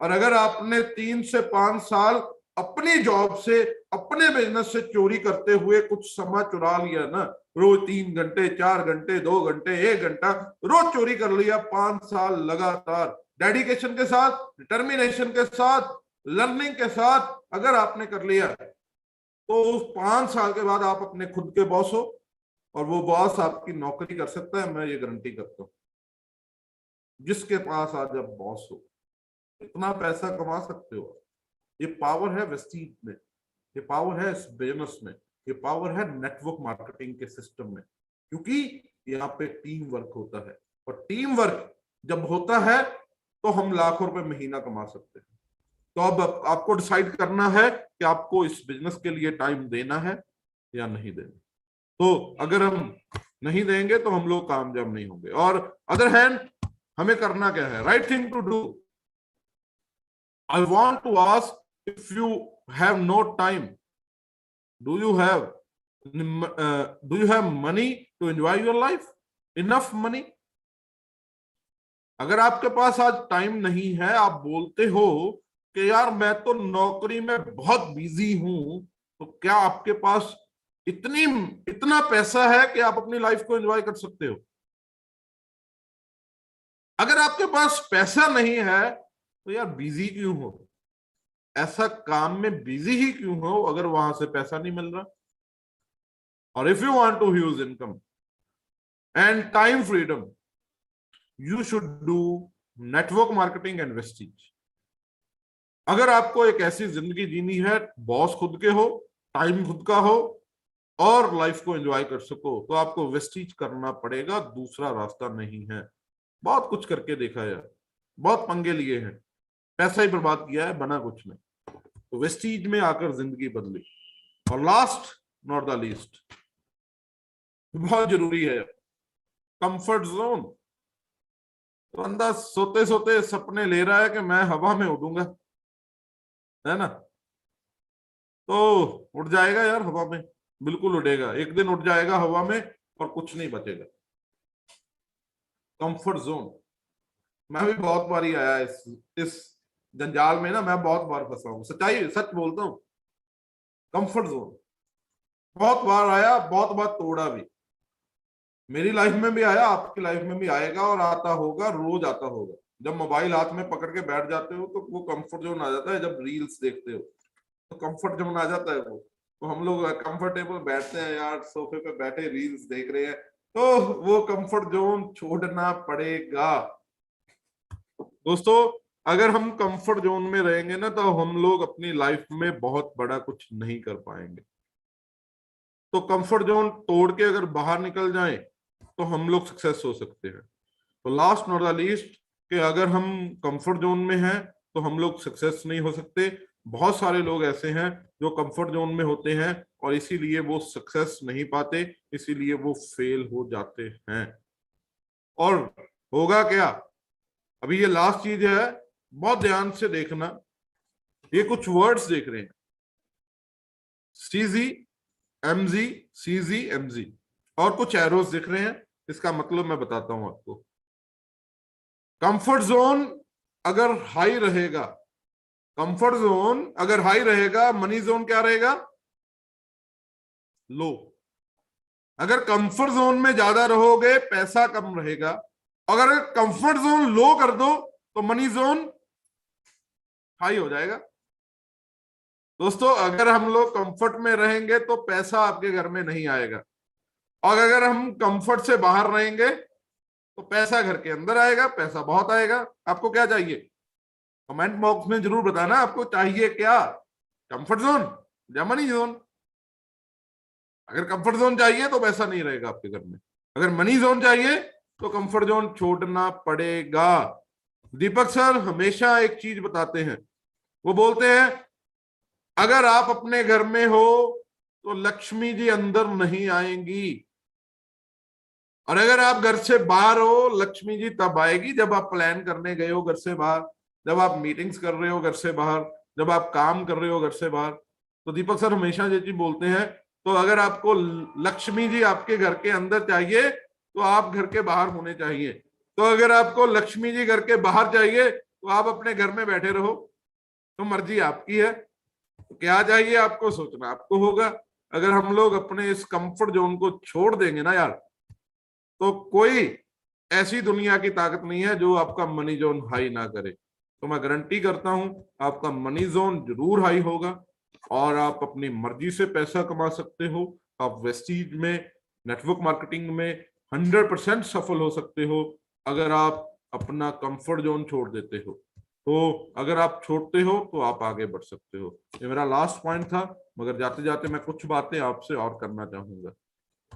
और अगर आपने 3 से 5 साल अपनी जॉब से, अपने बिजनेस से चोरी करते हुए कुछ समय चुरा लिया ना, रोज 3 घंटे 4 घंटे 2 घंटे 1 घंटा रोज चोरी कर लिया, 5 साल लगातार डेडिकेशन के साथ, डिटर्मिनेशन के साथ, लर्निंग के साथ अगर आपने कर लिया, तो उस 5 साल के बाद आप अपने खुद के बॉस हो, और वो बॉस आपकी नौकरी कर सकता है, मैं ये गारंटी करता हूं। जिसके पास आज आप बॉस हो, इतना पैसा कमा सकते हो, ये पावर है वेस्टीज में, ये पावर है इस बिजनेस में, ये पावर है नेटवर्क मार्केटिंग के सिस्टम में, क्योंकि यहाँ पे टीम वर्क होता है, और टीम वर्क जब होता है तो हम लाखों रुपए महीना कमा सकते हैं। तो अब आपको डिसाइड करना है कि आपको इस बिजनेस के लिए टाइम देना है या नहीं देना। तो अगर हम नहीं देंगे तो हम लोग कामयाब नहीं होंगे। और अदर हैंड हमें करना क्या है, right thing to do. I want to ask, if you have no time, do you have money to enjoy your life? Enough money? अगर आपके पास आज टाइम नहीं है, आप बोलते हो कि यार मैं तो नौकरी में बहुत बिजी हूं, तो क्या आपके पास इतना पैसा है कि आप अपनी लाइफ को एंजॉय कर सकते हो? अगर आपके पास पैसा नहीं है तो यार बिजी क्यों हो, ऐसा काम में बिजी ही क्यों हो अगर वहां से पैसा नहीं मिल रहा? और if you want to huge income and time freedom, you should do network marketing and Vestige. अगर आपको एक ऐसी जिंदगी जीनी है, बॉस खुद के हो, टाइम खुद का हो, और लाइफ को एंजॉय कर सको, तो आपको वेस्टीज करना पड़ेगा, दूसरा रास्ता नहीं है। बहुत कुछ करके देखा यार, बहुत पंगे लिए हैं, पैसा ही बर्बाद किया है, बना कुछ नहीं। तो वेस्टीज में आकर जिंदगी बदली। और लास्ट नॉट द लीस्ट, बहुत जरूरी है, कंफर्ट जोन। तो बंदा सोते सोते सपने ले रहा है कि मैं हवा में उड़ूंगा, है ना, तो उड़ जाएगा यार हवा में, बिल्कुल उड़ेगा, एक दिन उड़ जाएगा हवा में और कुछ नहीं बचेगा। कंफर्ट जोन, मैं भी बहुत बार ही आया इस जंजाल में ना, मैं बहुत बार फंसा हूं, सच्चाई सच बोलता हूं। कंफर्ट जोन बहुत बार आया, बहुत बार तोड़ा भी, मेरी लाइफ में भी आया, आपकी लाइफ में भी आएगा, और आता होगा, रोज आता होगा। जब मोबाइल हाथ में पकड़ के बैठ जाते हो तो वो कंफर्ट जोन आ जाता है, जब रील्स देखते हो तो कंफर्ट जोन आ जाता है वो, तो हम लोग कंफर्टेबल बैठते हैं यार, सोफे पे बैठे रील्स देख रहे हैं, तो वो कंफर्ट जोन छोड़ना पड़ेगा। दोस्तों अगर हम कंफर्ट जोन में रहेंगे ना, तो हम लोग अपनी लाइफ में बहुत बड़ा कुछ नहीं कर पाएंगे। तो कंफर्ट जोन तोड़ के अगर बाहर निकल जाएं तो हम लोग सक्सेस हो सकते हैं। तो लास्ट नॉट द लीस्ट, कि अगर हम कंफर्ट जोन में हैं तो हम लोग सक्सेस नहीं हो सकते। बहुत सारे लोग ऐसे हैं जो कंफर्ट जोन में होते हैं और इसीलिए वो सक्सेस नहीं पाते, इसीलिए वो फेल हो जाते हैं। और होगा क्या, अभी ये लास्ट चीज है, बहुत ध्यान से देखना, ये कुछ वर्ड्स देख रहे हैं, सीजी एमजी, सीजी एमजी, और कुछ एरोस दिख रहे हैं, इसका मतलब मैं बताता हूं आपको। कंफर्ट जोन अगर हाई रहेगा, कंफर्ट जोन अगर हाई रहेगा, मनी जोन क्या रहेगा, लो। अगर कंफर्ट जोन में ज्यादा रहोगे पैसा कम रहेगा, अगर कंफर्ट जोन लो कर दो तो मनी जोन हाई हो जाएगा। दोस्तों अगर हम लोग कंफर्ट में रहेंगे तो पैसा आपके घर में नहीं आएगा, और अगर हम कंफर्ट से बाहर रहेंगे तो पैसा घर के अंदर आएगा, पैसा बहुत आएगा। आपको क्या चाहिए कमेंट बॉक्स में जरूर बताना, आपको चाहिए क्या, कंफर्ट जोन या मनी जोन। अगर कंफर्ट जोन चाहिए तो पैसा नहीं रहेगा आपके घर में, अगर मनी जोन चाहिए तो कंफर्ट जोन छोड़ना पड़ेगा। दीपक सर हमेशा एक चीज बताते हैं, वो बोलते हैं अगर आप अपने घर में हो तो लक्ष्मी जी अंदर नहीं आएंगी, और अगर आप घर से बाहर हो लक्ष्मी जी तब आएगी जब आप प्लान करने गए हो घर से बाहर, जब आप मीटिंग्स कर रहे हो घर से बाहर, जब आप काम कर रहे हो घर से बाहर। तो दीपक सर हमेशा ये चीज बोलते हैं, तो अगर आपको लक्ष्मी जी आपके घर के अंदर चाहिए तो आप घर के बाहर होने चाहिए, तो अगर आपको लक्ष्मी जी घर के बाहर चाहिए तो आप अपने घर में बैठे रहो, तो मर्जी आपकी है। तो क्या चाहिए आपको सोचना आपको होगा। अगर हम लोग अपने इस कंफर्ट जोन को छोड़ देंगे ना यार, तो कोई ऐसी दुनिया की ताकत नहीं है जो आपका मनी जोन हाई ना करे। तो मैं गारंटी करता हूं आपका मनी जोन जरूर हाई होगा, और आप अपनी मर्जी से पैसा कमा सकते हो। आप वेस्टीज में नेटवर्क मार्केटिंग में 100% सफल हो सकते हो अगर आप अपना कंफर्ट जोन छोड़ देते हो। तो अगर आप छोड़ते हो तो आप आगे बढ़ सकते हो। ये मेरा लास्ट पॉइंट था, मगर जाते जाते मैं कुछ बातें आपसे और करना चाहूंगा।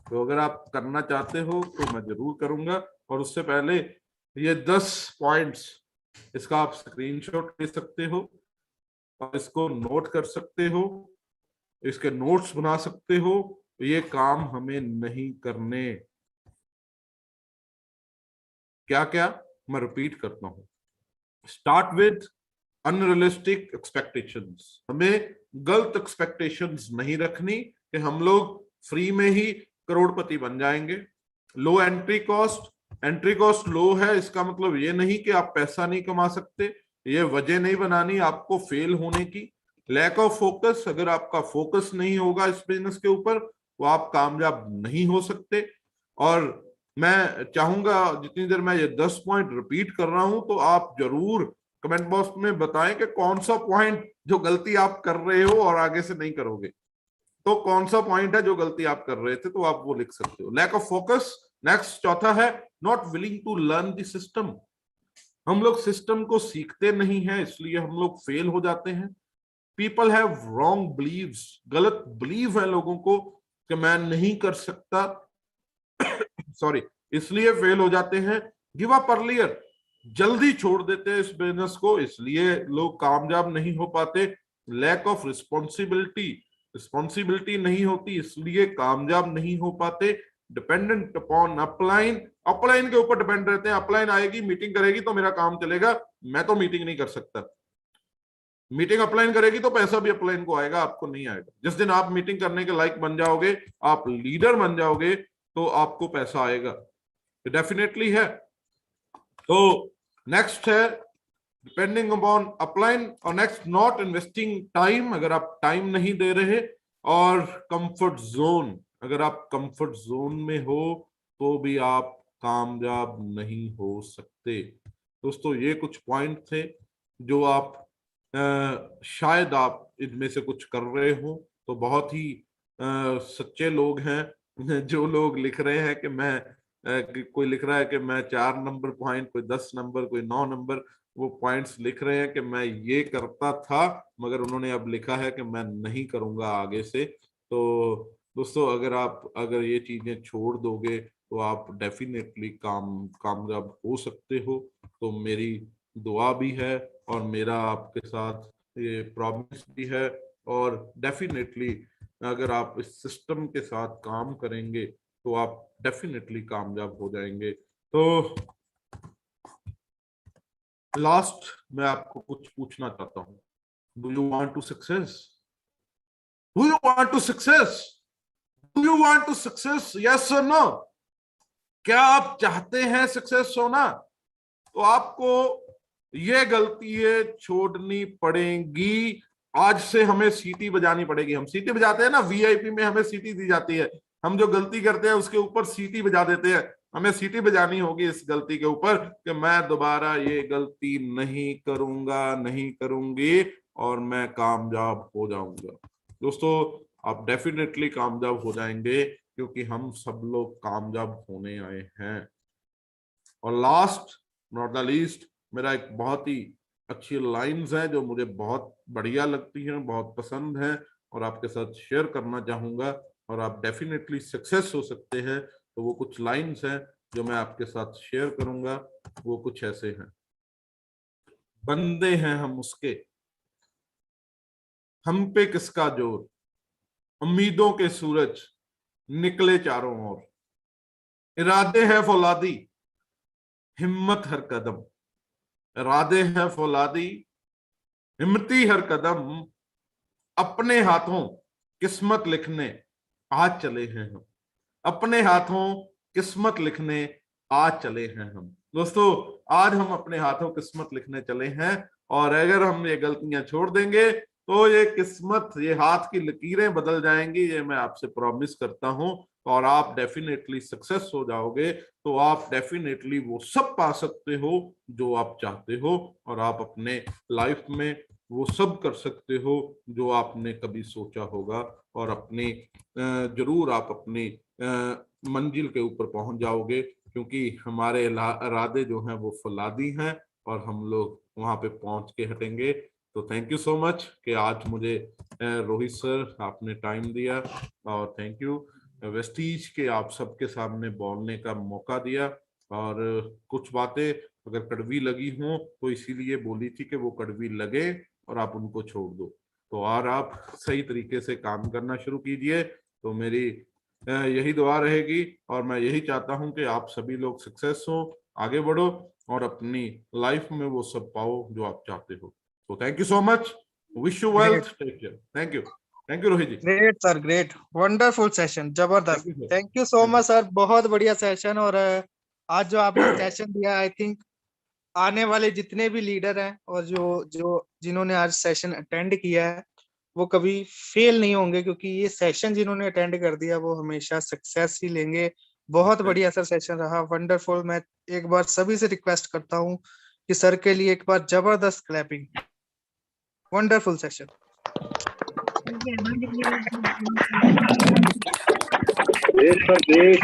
तो अगर आप करना चाहते हो तो मैं जरूर करूंगा, और उससे पहले ये 10 पॉइंट्स इसका आप स्क्रीनशॉट ले सकते हो और इसको नोट कर सकते हो, इसके नोट्स बना सकते हो। ये काम हमें नहीं करने। क्या क्या मैं रिपीट करता हूं। Start with unrealistic expectations. हमें गलत एक्सपेक्टेशंस नहीं रखनी कि हम लोग फ्री में ही करोड़पति बन जाएंगे। Low entry cost, entry cost low है इसका मतलब ये नहीं कि आप पैसा नहीं कमा सकते, ये वजह नहीं बनानी आपको फेल होने की। लैक ऑफ फोकस, अगर आपका फोकस नहीं होगा इस बिजनेस के ऊपर तो आप कामयाब नहीं हो सकते। और मैं चाहूंगा जितनी देर मैं ये 10 पॉइंट रिपीट कर रहा हूं तो आप जरूर कमेंट बॉक्स में बताएं कि कौन सा पॉइंट जो गलती आप कर रहे हो और आगे से नहीं करोगे, तो कौन सा पॉइंट है जो गलती आप कर रहे थे, तो आप वो लिख सकते हो। Lack of focus. नेक्स्ट चौथा है not willing to learn the system. हम लोग सिस्टम को सीखते नहीं है इसलिए हम लोग फेल हो जाते हैं। पीपल हैव रॉन्ग बिलीव्स, गलत बिलीव है लोगों को कि मैं नहीं कर सकता सॉरी, इसलिए फेल हो जाते हैं। गिव अप अर्लियर, जल्दी छोड़ देते हैं इस बिजनेस को, इसलिए लोग कामयाब नहीं हो पाते। लैक ऑफ रिस्पॉन्सिबिलिटी, रिस्पॉन्सिबिलिटी नहीं होती इसलिए कामयाब नहीं हो पाते। डिपेंडेंट अपॉन अपलाइन, अपलाइन के ऊपर डिपेंड रहते हैं। अपलाइन आएगी मीटिंग करेगी तो मेरा काम चलेगा, मैं तो मीटिंग नहीं कर सकता। मीटिंग अपलाइन करेगी तो पैसा भी अपलाइन को आएगा, आपको नहीं आएगा। जिस दिन आप मीटिंग करने के लायक बन जाओगे, आप लीडर बन जाओगे, तो आपको पैसा आएगा, तो डेफिनेटली है। तो नेक्स्ट है डिपेंडिंग अपॉन अपलाइन, और नेक्स्ट नॉट इन्वेस्टिंग टाइम, अगर आप टाइम नहीं दे रहे। और कंफर्ट जोन, अगर आप कंफर्ट जोन में हो तो भी आप कामयाब नहीं हो सकते। दोस्तों ये कुछ पॉइंट थे जो आप शायद आप इनमें से कुछ कर रहे हो, तो बहुत ही सच्चे लोग हैं जो लोग लिख रहे हैं कि मैं कोई लिख रहा है कि मैं 4 नंबर पॉइंट, कोई 10 नंबर, कोई 9 नंबर वो पॉइंट्स लिख रहे हैं कि मैं ये करता था, मगर उन्होंने अब लिखा है कि मैं नहीं करूंगा आगे से। तो दोस्तों अगर ये चीजें छोड़ दोगे तो आप डेफिनेटली कामयाब हो सकते हो। तो मेरी दुआ भी है और मेरा आपके साथ ये प्रॉमिस भी है, और डेफिनेटली अगर आप इस सिस्टम के साथ काम करेंगे तो आप डेफिनेटली कामयाब हो जाएंगे। तो लास्ट मैं आपको कुछ पूछना चाहता हूं। Do you want to success? Do you want to success? Do you want to success? Yes और नो? क्या आप चाहते हैं सक्सेस होना? तो आपको ये गलतियां छोड़नी पड़ेंगी। आज से हमें सीटी बजानी पड़ेगी। हम सीटी बजाते हैं ना, वीआईपी में हमें सीटी दी जाती है, हम जो गलती करते हैं उसके ऊपर सीटी बजा देते हैं। हमें सीटी बजानी होगी इस गलती के ऊपर कि मैं दोबारा ये गलती नहीं करूंगा, नहीं करूंगी। और मैं कामयाब हो जाऊंगा। दोस्तों, आप डेफिनेटली कामयाब हो जाएंगे, क्योंकि हम सब लोग कामयाब होने आए हैं। और लास्ट नॉट द लीस्ट, मेरा एक बहुत ही अच्छी लाइंस है जो मुझे बहुत बढ़िया लगती हैं, बहुत पसंद है, और आपके साथ शेयर करना चाहूंगा, और आप डेफिनेटली सक्सेस हो सकते हैं। तो वो कुछ लाइंस हैं जो मैं आपके साथ शेयर करूंगा। वो कुछ ऐसे हैं। बंदे हैं हम उसके, हम पे किसका जोर, उम्मीदों के सूरज निकले चारों ओर, इरादे हैं फौलादी, हिम्मत हर कदम, इरादे हैं फौलादी, हिम्मती हर कदम, अपने हाथों किस्मत लिखने आज चले हैं हम, अपने हाथों किस्मत लिखने आज चले हैं हम। दोस्तों, आज हम अपने हाथों किस्मत लिखने चले हैं, और अगर हम ये गलतियां छोड़ देंगे तो ये किस्मत, ये हाथ की लकीरें बदल जाएंगी, ये मैं आपसे प्रॉमिस करता हूं। और आप डेफिनेटली सक्सेस हो जाओगे, तो आप डेफिनेटली वो सब पा सकते हो जो आप चाहते हो, और आप अपने लाइफ में वो सब कर सकते हो जो आपने कभी सोचा होगा, और अपनी जरूर आप अपनी मंजिल के ऊपर पहुंच जाओगे, क्योंकि हमारे इरादे जो हैं वो फौलादी हैं, और हम लोग वहां पे पहुंच के हटेंगे। तो थैंक यू सो मच कि आज मुझे रोहित सर आपने टाइम दिया, और थैंक यू वेस्टीज के आप सबके सामने बोलने का मौका दिया। और कुछ बातें अगर कड़वी लगी हों तो इसीलिए बोली थी कि वो कड़वी लगे और आप उनको छोड़ दो। तो और आप सही तरीके से काम करना शुरू कीजिए। तो मेरी यही दुआ रहेगी, और मैं यही चाहता हूं कि आप सभी लोग सक्सेस हो, आगे बढ़ो, और अपनी लाइफ में वो सब पाओ जो आप चाहते हो। तो thank you so much, wish you wealth, take care, thank you Rohit ji. Great sir, great, wonderful session, जबरदस्त। Thank you sir. Thank you so much sir, बहुत बढ़िया सेशन। और आज जो आपने सेशन दिया, आई थिंक आने वाले जितने भी लीडर हैं और जो जो जिन्होंने आज सेशन अटेंड किया है वो कभी फेल नहीं होंगे, क्योंकि ये सेशन जिन्होंने अटेंड कर दिया वो हमेशा सक्सेस ही लेंगे। बहुत बढ़िया सर सेशन रहा, वंडरफुल। मैं एक बार सभी से रिक्वेस्ट करता हूँ कि सर के लिए एक बार जबरदस्त clapping. Wonderful session. Great sir, great.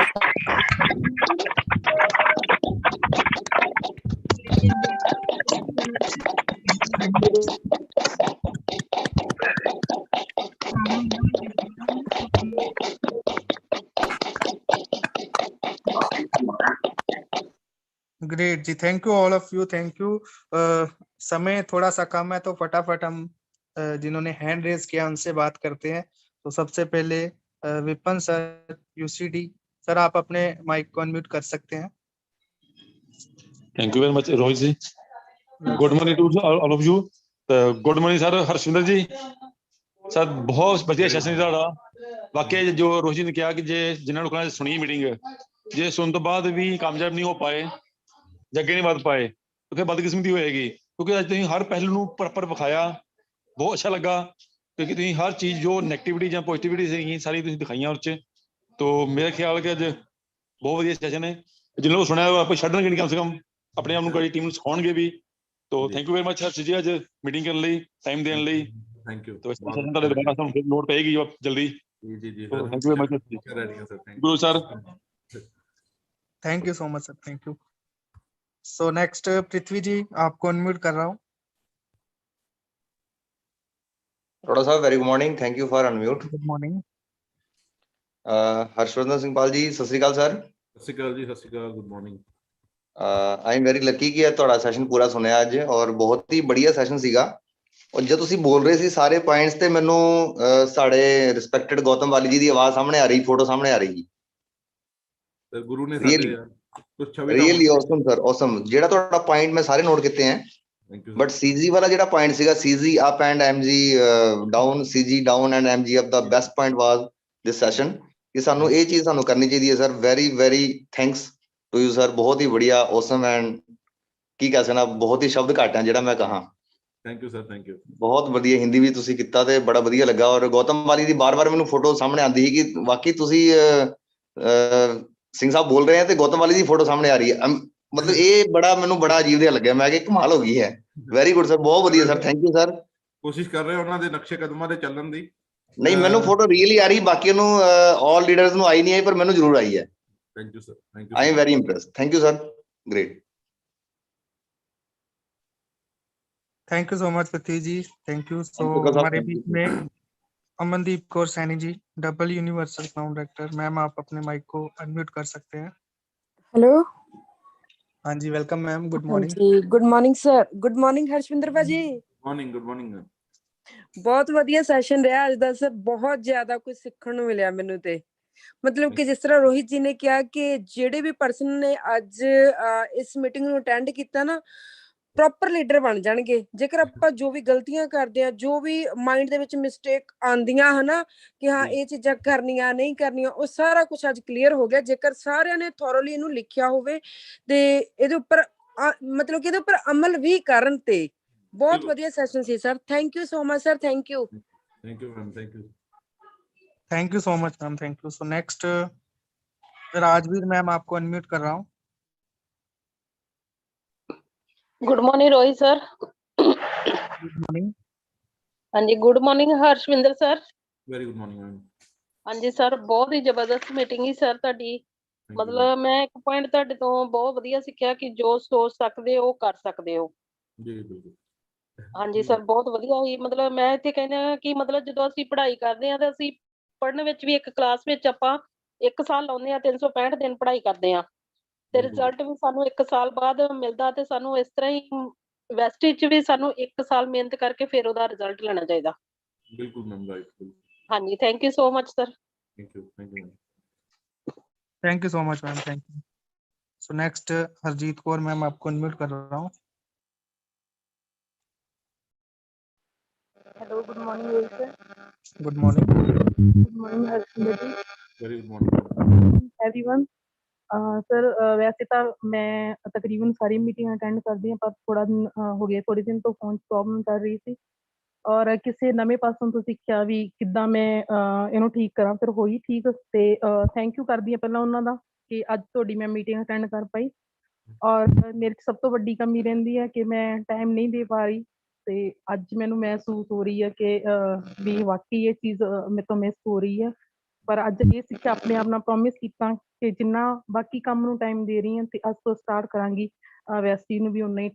Great जी, thank you all of you, thank you. समय थोड़ा सा कम है तो फटाफट हम जिन्होंने हैंड रेज किया उनसे बात करते हैं। तो सबसे पहले विपिन सर, यूसीडी सर, आप अपने माइक को अनम्यूट कर सकते हैं। Thank you very much Rohit ji. Good morning to all of you. Good morning sir Harshinder ji. Sir बहुत बढ़िया सेशन रहा। वाकई जो रोहित जी ने कहा कि जिन्होंने लोगों ने सुनी मीटिंग, जे सुन तो बाद भी कामयाब नहीं हो पाए, जगे नहीं बढ़ पाए, तो फिर बदकिस्मती होएगी। क्योंकि आज तुम हर पहलू ਨੂੰ प्रॉपर ਵਿਖਾਇਆ, बहुत अच्छा लगा। क्योंकि तुम हर चीज जो नेगेटिविटी या पॉजिटिविटी ਸੀ ਸਾਰੀ ਤੁਸੀਂ ਦਿਖਾਈਆਂ ਉਸ ਚ। तो मेरा ख्याल है कि ਅੱਜ बहुत ਵਧੀਆ ਸੈਸ਼ਨ ਹੈ। जिन्होंने लोग सुना आप ਛੱਡਣਗੇ नहीं, कम से कम अपने आप ਨੂੰ कई टीम ਨੂੰ ਸਿਖਾਉਣਗੇ भी। तो थैंक यू वेरी मच हर जी, ਅੱਜ मीटिंग करने ਲਈ, टाइम देने ਲਈ। Thank you. तो इस सेशन ਤੁਹਾਡੇ ਦੁਬਾਰਾ ਸਾਨੂੰ ਫਿਰ ਲੋਡ ਪਏਗੀ जल्दी। जी जी जी, तो thank you very much Guru sir. Thank you so much sir, thank you. So next Prithvi ji, आपको अनम्यूट कर रहा हूँ। रोड़ा साहब very good morning, thank you for unmute. Good morning. Harshvardhan Singh Pal ji, Sat Sri अकाल सर। सत श्री अकाल जी, सत श्री अकाल, good morning. I am very lucky कि ਤੁਹਾਡਾ ਸੈਸ਼ਨ ਪੂਰਾ ਸੁਣਿਆ ਅੱਜ, ਔਰ ਬਹੁਤ ਹੀ बढ़िया ਸੈਸ਼ਨ ਸੀਗਾ। ਔਰ ਜਦ ਤੁਸੀਂ ਬੋਲ ਰਹੇ ਸੀ ਸਾਰੇ ਪੁਆਇੰਟਸ ਤੇ ਮੈਨੂੰ ਸਾਡੇ ਰਿਸਪੈਕਟਡ ਗੌਤਮ ਵਾਲੀ ਜੀ ਦੀ ਆਵਾਜ਼ ਸਾਹਮਣੇ ਆ ਰਹੀ, ਫੋਟੋ ਸਾਹਮਣੇ ਆ ਰਹੀ। ਸਰ ਗੁਰੂ ਨੇ Really? ਕੁਝ ਛਵੀ ਰੀਅਲੀ ਔਸਮ ਸਰ, ਔਸਮ। ਜਿਹੜਾ ਤੁਹਾਡਾ ਪੁਆਇੰਟ ਮੈਂ ਸਾਰੇ ਨੋਟ ਕੀਤੇ ਹੈ, ਬਟ ਸੀਜੀ ਵਾਲਾ ਜਿਹੜਾ ਪੁਆਇੰਟ ਸੀਗਾ, CG up and MG down, CG down and MG up, ਦਾ best point was this session. ਕਿ ਸਾਨੂੰ ਇਹ ਚੀਜ਼ ਸਾਨੂੰ ਕਰਨੀ ਚਾਹੀਦੀ ਹੈ sir. Very very thanks to you sir, ਬਹੁਤ ਹੀ बढ़िया ਔਸਮ। ਐਂਡ ਕੀ ਕਹਿ ਸਕਦਾ, ਬਹੁਤ ਹੀ ਸ਼ਬਦ ਘੱਟ ਹੈ ਜਿਹੜਾ ਮੈਂ ਕਹਾਂ। Thank you sir, thank you. ਬਹੁਤ ਵਧੀਆ ਹਿੰਦੀ ਵੀ ਤੁਸੀਂ ਕੀਤਾ ਤੇ ਬੜਾ ਵਧੀਆ ਲੱਗਾ। ਔਰ ਗੌਤਮ ਵਾਲੀ ਦੀ ਬਾਰ-ਬਾਰ ਮੈਨੂੰ ਫੋਟੋ ਸਾਹਮਣੇ ਆਉਂਦੀ ਸੀ ਕਿ ਵਾਕਈ ਤੁਸੀਂ ਸਿੰਘ ਸਾਹਿਬ ਬੋਲ ਰਹੇ ਆ ਤੇ ਗੌਤਮ ਵਾਲੀ ਦੀ ਫੋਟੋ ਸਾਹਮਣੇ ਆ ਰਹੀ ਹੈ। ਮਤਲਬ ਇਹ ਬੜਾ ਮੈਨੂੰ ਬੜਾ ਅਜੀਬ ਜਿਹਾ ਲੱਗਿਆ। ਮੈਂ ਕਿ ਕਮਾਲ ਹੋ ਗਈ ਹੈ। ਵੈਰੀ ਗੁੱਡ ਸਰ, ਬਹੁਤ ਵਧੀਆ ਸਰ, ਥੈਂਕ ਯੂ ਸਰ। ਕੋਸ਼ਿਸ਼ ਕਰ ਰਹੇ ਉਹਨਾਂ ਦੇ ਨਕਸ਼ੇ ਕਦਮਾਂ ਤੇ ਚੱਲਣ ਦੀ। ਨਹੀਂ ਮੈਨੂੰ ਫੋਟੋ ਰੀਅਲੀ ਆ ਰਹੀ, ਬਾਕੀ ਨੂੰ ਆਲ ਲੀਡਰਸ ਨੂੰ ਆਈ ਨਹੀਂ ਆਈ, ਪਰ ਮੈਨੂੰ ਜ਼ਰੂਰ ਆਈ ਹੈ। Thank you sir, thank you. I am very impressed, thank you sir, great. Thank you so much Prithvi ji, thank you. So Thank you, sir. हमारे Thank बीच you. में Amandeep Kaur Saini ji, double universal crown director. Ma'am आप अपने माइक को unmute कर सकते हैं। Hello. हाँ जी, वेलकम मैम, गुड हाँ मॉर्निंग। जी, good morning sir, good morning Harshvinder ਭਾਜੀ। Good morning. ਬਹੁਤ ਵਧੀਆ ਸੈਸ਼ਨ ਰਿਹਾ ਅੱਜ ਦਾ ਸਰ, ਬਹੁਤ ਜ਼ਿਆਦਾ ਕੁਝ ਸਿੱਖਣ ਨੂੰ ਮਿਲਿਆ ਮੈਨੂੰ ਤੇ। ਮਤਲਬ ਕਿ ਜਿਸ ਤਰ੍ਹਾਂ ਰੋਹਿਤ ਜੀ ਨੇ ਕਿਹਾ ਕਿ ਜਿਹੜੇ ਵੀ ਪਰਸਨ ਨੇ ਅੱਜ ਇਸ ਮੀਟਿੰਗ ਨੂੰ ਅਟੈਂਡ ਕੀਤਾ ਨਾ, ਪ੍ਰੋਪਰ ਲੀਡਰ ਬਣ ਜਾਣਗੇ। ਜੇਕਰ ਆਪਾਂ ਜੋ ਵੀ ਗਲਤੀਆਂ ਕਰਦੇ ਆ, ਜੋ ਵੀ ਮਾਈਂਡ ਦੇ ਵਿੱਚ ਮਿਸਟੇਕ ਆਉਂਦੀਆਂ ਹਨਾ ਕਿ ਹਾਂ ਇਹ ਚੀਜ਼ਾਂ ਕਰਨੀਆਂ ਨਹੀਂ ਕਰਨੀਆਂ, ਉਹ ਸਾਰਾ ਕੁਝ ਅੱਜ ਕਲੀਅਰ ਹੋ ਗਿਆ। ਜੇਕਰ ਸਾਰਿਆਂ ਨੇ ਥੋਰਲੀ ਇਹਨੂੰ ਲਿਖਿਆ ਹੋਵੇ ਤੇ ਇਹਦੇ ਉੱਪਰ ਮਤਲਬ ਕਿ ਇਹਦੇ ਉੱਪਰ ਅਮਲ ਵੀ ਕਰਨ ਤੇ ਬਹੁਤ ਵਧੀਆ ਸੈਸ਼ਨ ਸੀ sir. Thank you so much sir, thank you. Thank you ma'am, thank you. Thank you so much ma'am, thank you. So next Rajveer ma'am, आपको अनम्यूट कर रहा हूँ। Good morning Rohit sir. Good morning. हाँ जी, good morning Harshvinder sir. Very good morning ma'am. हाँ जी sir, बहुत ही जबरदस्त मीटिंग ही सर ਤੁਹਾਡੀ। ਮਤਲਬ ਮੈਂ ਇੱਕ ਪੁਆਇੰਟ ਤੁਹਾਡੇ ਤੋਂ ਬਹੁਤ ਵਧੀਆ ਸਿੱਖਿਆ ਕਿ ਜੋ ਸੋਚ ਸਕਦੇ ਹੋ ਉਹ ਕਰ ਸਕਦੇ ਹੋ। ਜੀ ਬਿਲਕੁਲ। ਹਾਂਜੀ ਸਰ, ਬਹੁਤ ਵਧੀਆ ਹੀ। ਮਤਲਬ ਮੈਂ ਇੱਥੇ ਕਹਿੰਦਾ ਕਿ ਮਤਲਬ ਜਦੋਂ ਅਸੀਂ ਪੜ੍ਹਾਈ ਕਰਦੇ ਹਾਂ ਤਾਂ ਅਸੀਂ ਪੜ੍ਹਨ ਵਿੱਚ ਵੀ ਇੱਕ ਕਲਾਸ ਵਿੱਚ ਆਪਾਂ 1 ਸਾਲ ਲਾਉਂਦੇ ਆ, 365 ਦਿਨ ਪੜ੍ਹਾਈ ਕਰਦੇ ਆ ਤੇ ਰਿਜ਼ਲਟ ਵੀ ਸਾਨੂੰ 1 ਸਾਲ ਬਾਅਦ ਮਿਲਦਾ। ਤੇ ਸਾਨੂੰ ਇਸ ਤਰ੍ਹਾਂ ਹੀ ਵੈਸਟ ਵਿੱਚ ਵੀ ਸਾਨੂੰ 1 ਸਾਲ ਮਿਹਨਤ ਕਰਕੇ ਫਿਰ ਉਹਦਾ ਰਿਜ਼ਲਟ ਲੈਣਾ ਚਾਹੀਦਾ। ਬਿਲਕੁਲ ਮੈਮ, ਰਾਈਟ। ਹਾਂਜੀ, thank you so much sir. Thank you, thank you. Thank you so much ma'am, thank you. So next Harjeet Kaur ma'am, आपको अनम्यूट कर रहा हूँ। Hello, good morning Rohit sir. Good morning. Good morning Harshvinder ji. Very good morning everyone. Sir वैसे तो मैं तकरीबन सारी meeting attend करती हूँ, पर थोड़ा दिन हो गया, थोड़े दिन तो फोन प्रॉब्लम कर रही थी और ਕਿਸੇ ਨਵੇਂ ਪਾਸੋਂ ਤੋਂ ਸਿੱਖਿਆ ਵੀ ਕਿੱਦਾਂ ਮੈਂ ਇਹਨੂੰ ਠੀਕ ਕਰਾਂ, ਫਿਰ ਹੋਈ ਠੀਕ। ਤੇ ਥੈਂਕ ਯੂ ਕਰਦੀ ਹਾਂ ਪਹਿਲਾਂ ਉਹਨਾਂ ਦਾ ਕਿ ਅੱਜ ਤੁਹਾਡੀ ਮੈਂ ਮੀਟਿੰਗ ਅਟੈਂਡ ਕਰ ਪਾਈ। ਔਰ ਮੇਰੇ 'ਚ ਸਭ ਤੋਂ ਵੱਡੀ ਕਮੀ ਰਹਿੰਦੀ ਹੈ ਕਿ ਮੈਂ ਟਾਈਮ ਨਹੀਂ ਦੇ ਪਾ ਰਹੀ, ਤੇ ਅੱਜ ਮੈਨੂੰ ਮਹਿਸੂਸ ਹੋ ਰਹੀ ਹੈ ਕਿ ਵੀ ਵਾਕਈ ਇਹ ਚੀਜ਼ ਮੇਰੇ ਤੋਂ ਮਿਸ ਹੋ ਰਹੀ ਹੈ। ਪਰ ਅੱਜ ਇਹ ਸਿੱਖਿਆ, ਆਪਣੇ ਆਪ ਨਾਲ ਪ੍ਰੋਮਿਸ ਕੀਤਾ ਕਿ ਜਿੰਨਾ ਬਾਕੀ ਕੰਮ ਨੂੰ ਟਾਈਮ ਦੇ ਰਹੀ ਹਾਂ ਤੇ ਅੱਜ ਤੋਂ ਸਟਾਰਟ ਕਰਾਂਗੀ ਵੈਸਟੀ ਨੂੰ ਵੀ ਉਨਾ ਹੀ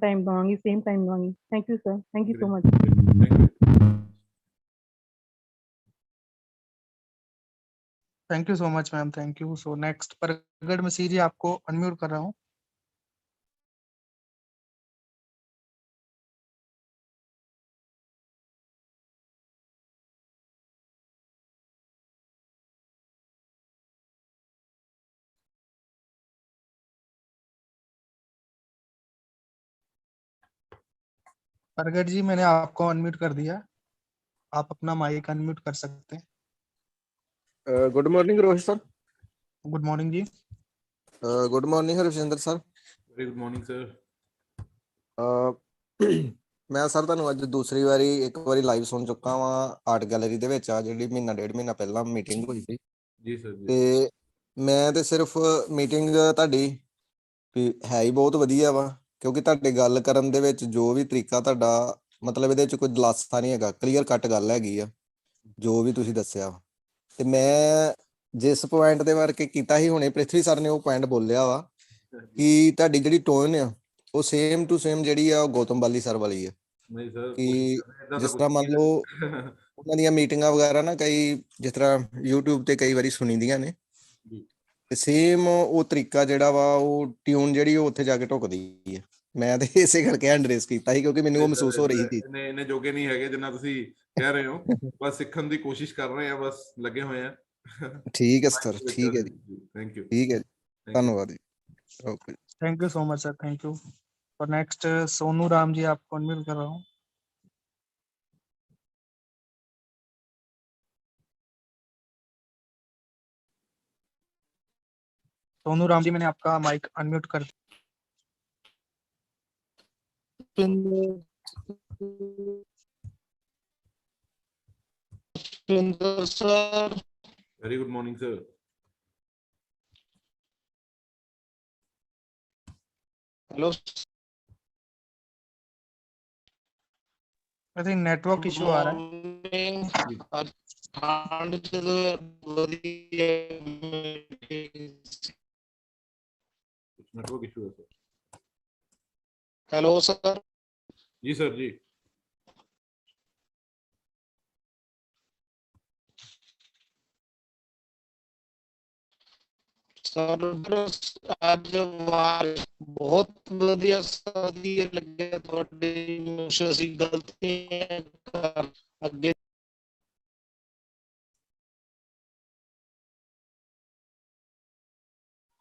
ਟਾਈਮ ਦੇਵਾਂਗੀ, ਸੇਮ ਟਾਈਮ ਦੇਵਾਂਗੀ। Thank you sir, thank you so much. Thank you so much ma'am, thank you. So next प्रगट मसीह जी, आपको अनम्यूट कर रहा हूँ। प्रगट जी, मैंने आपको अनम्यूट कर दिया, आप अपना माइक अनम्यूट कर सकते हैं। Good morning Rohit sir. Good morning जी। Good morning Harvinder sir. Very good morning sir. ਮੈਂ ਸਰ ਤੁਹਾਨੂੰ ਅੱਜ ਦੂਸਰੀ ਵਾਰੀ, ਇੱਕ ਵਾਰੀ ਲਾਈਵ ਸੁਣ ਚੁੱਕਾ ਵਾਂ ਆਰਟ ਗੈਲਰੀ ਦੇ ਵਿੱਚ, ਆ ਜਿਹੜੀ ਮਹੀਨਾ ਡੇਢ ਮਹੀਨਾ ਪਹਿਲਾਂ ਮੀਟਿੰਗ ਹੋਈ ਸੀ। ਜੀ ਸਰ ਜੀ। ਤੇ ਮੈਂ ਤੇ ਸਿਰਫ ਮੀਟਿੰਗ ਤੁਹਾਡੀ ਵੀ ਹੈ ਹੀ ਬਹੁਤ ਵਧੀਆ ਵਾ, ਕਿਉਂਕਿ ਤੁਹਾਡੇ ਗੱਲ ਕਰਨ ਦੇ ਵਿੱਚ ਜੋ ਵੀ ਤਰੀਕਾ ਤੁਹਾਡਾ, ਮਤਲਬ ਇਹਦੇ ਵਿੱਚ ਕੋਈ ਦਲਾਸਾ ਨਹੀਂ ਹੈਗਾ, ਕਲੀਅਰ ਕੱਟ ਗੱਲ ਹੈਗੀ ਆ ਜੋ ਵੀ ਤੁਸੀਂ ਦੱਸਿਆ। ਤੇ ਮੈਂ ਜਿਸ ਪੁਆਇੰਟ ਦੇ ਬਾਰੇ ਕੀਤਾ ਸੀ ਹੁਣੇ, ਪ੍ਰਿਥਵੀ ਸਰ ਨੇ ਉਹ ਪੁਆਇੰਟ ਬੋਲਿਆ ਵਾ ਕਿ ਤੁਹਾਡੀ ਜਿਹੜੀ ਟੋਨ ਆ ਉਹ ਸੇਮ ਟੂ ਸੇਮ ਜਿਹੜੀ ਆ ਉਹ ਗੌਤਮ ਬਾਲੀ ਸਰ ਵਾਲੀ ਆ। ਨਹੀਂ ਸਰ, ਕਿ ਜਿਸ ਤਰ੍ਹਾਂ ਮੰਨ ਲਓ ਉਹਨਾਂ ਦੀਆਂ ਮੀਟਿੰਗਾਂ ਵਗੈਰਾ ਨਾ, ਕਈ ਜਿਸ ਤਰ੍ਹਾਂ YouTube ਤੇ ਕਈ ਵਾਰੀ ਸੁਣੀ ਦੀਆਂ ਨੇ, ਤੇ ਸੇਮ ਉਹ ਤਰੀਕਾ ਜਿਹੜਾ ਵਾ, ਉਹ ਟਿਊਨ ਜਿਹੜੀ ਉਹ ਉੱਥੇ ਜਾ ਕੇ ਢੁਕਦੀ ਹੈ। ਮੈਂ ਤੇ ਇਸੇ ਕਰਕੇ ਹੈਂਡ ਰੇਸ ਕੀਤਾ ਸੀ, ਕਿਉਂਕਿ ਮੈਨੂੰ ਉਹ ਮਹਿਸੂਸ ਹੋ ਰਹੀ ਸੀ। ਇਹਨੇ ਜੋਗੇ ਨਹੀਂ ਹੈਗੇ ਜਿੰਨਾ ਤੁਸੀਂ ਕਹਿ ਰਹੇ ਹੋ, ਬਸ ਸਿੱਖਣ ਦੀ ਕੋਸ਼ਿਸ਼ ਕਰ ਰਹੇ ਆ, ਬਸ ਲੱਗੇ ਹੋਏ ਆ। ਠੀਕ ਹੈ ਸਰ, ਠੀਕ ਹੈ ਜੀ, ਥੈਂਕ ਯੂ, ਠੀਕ ਹੈ ਜੀ, ਧੰਨਵਾਦ ਜੀ। Okay, thank you so much sir, thank you. और नेक्स्ट सोनू राम जी, आपको अनम्यूट कर रहा हूँ। सोनू राम जी, मैंने आपका माइक अनम्यूट कर sir. Very good morning sir. Hello I think network issue आ रहा है। ਠੰਡ ਚ ਵਧੀਆ नेटवर्क इशू है सर। ਹੈਲੋ ਸਰ जी सर जी। ਸਰ ਅੱਜ ਬਹੁਤ ਵਧੀਆ ਵਧੀਆ ਲੱਗਿਆ ਤੁਹਾਡੇ ਅਸੀਂ ਗਲਤੀਆਂ ਕਰ ਅੱਗੇ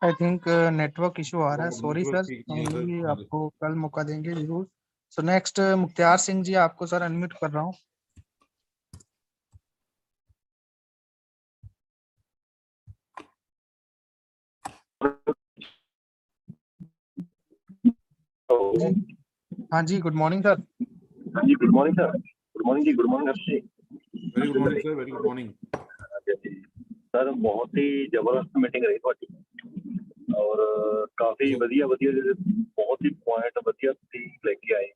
आई थिंक नेटवर्क इशू आ रहा है, सॉरी नेटवर्क सर। ठीक नहीं है हम सर। भी हाँ जी। आपको कल मौका देंगे जरूर। सो नेक्स्ट मुख्तार सिंह जी, आपको सर अनम्यूट कर रहा हूँ। हाँ जी, गुड मॉर्निंग सर। हाँ जी, good morning sir. Good morning जी, good morning Harsh ji. Very good morning sir, very good morning. Sir बहुत ही जबरदस्त मीटिंग रही ਤੁਹਾਡੀ ਔਰ ਕਾਫੀ ਵਧੀਆ ਵਧੀਆ ਬਹੁਤ ਹੀ ਪੁਆਇੰਟ ਵਧੀਆ ਤੁਸੀਂ ਲੈ ਕੇ ਆਏ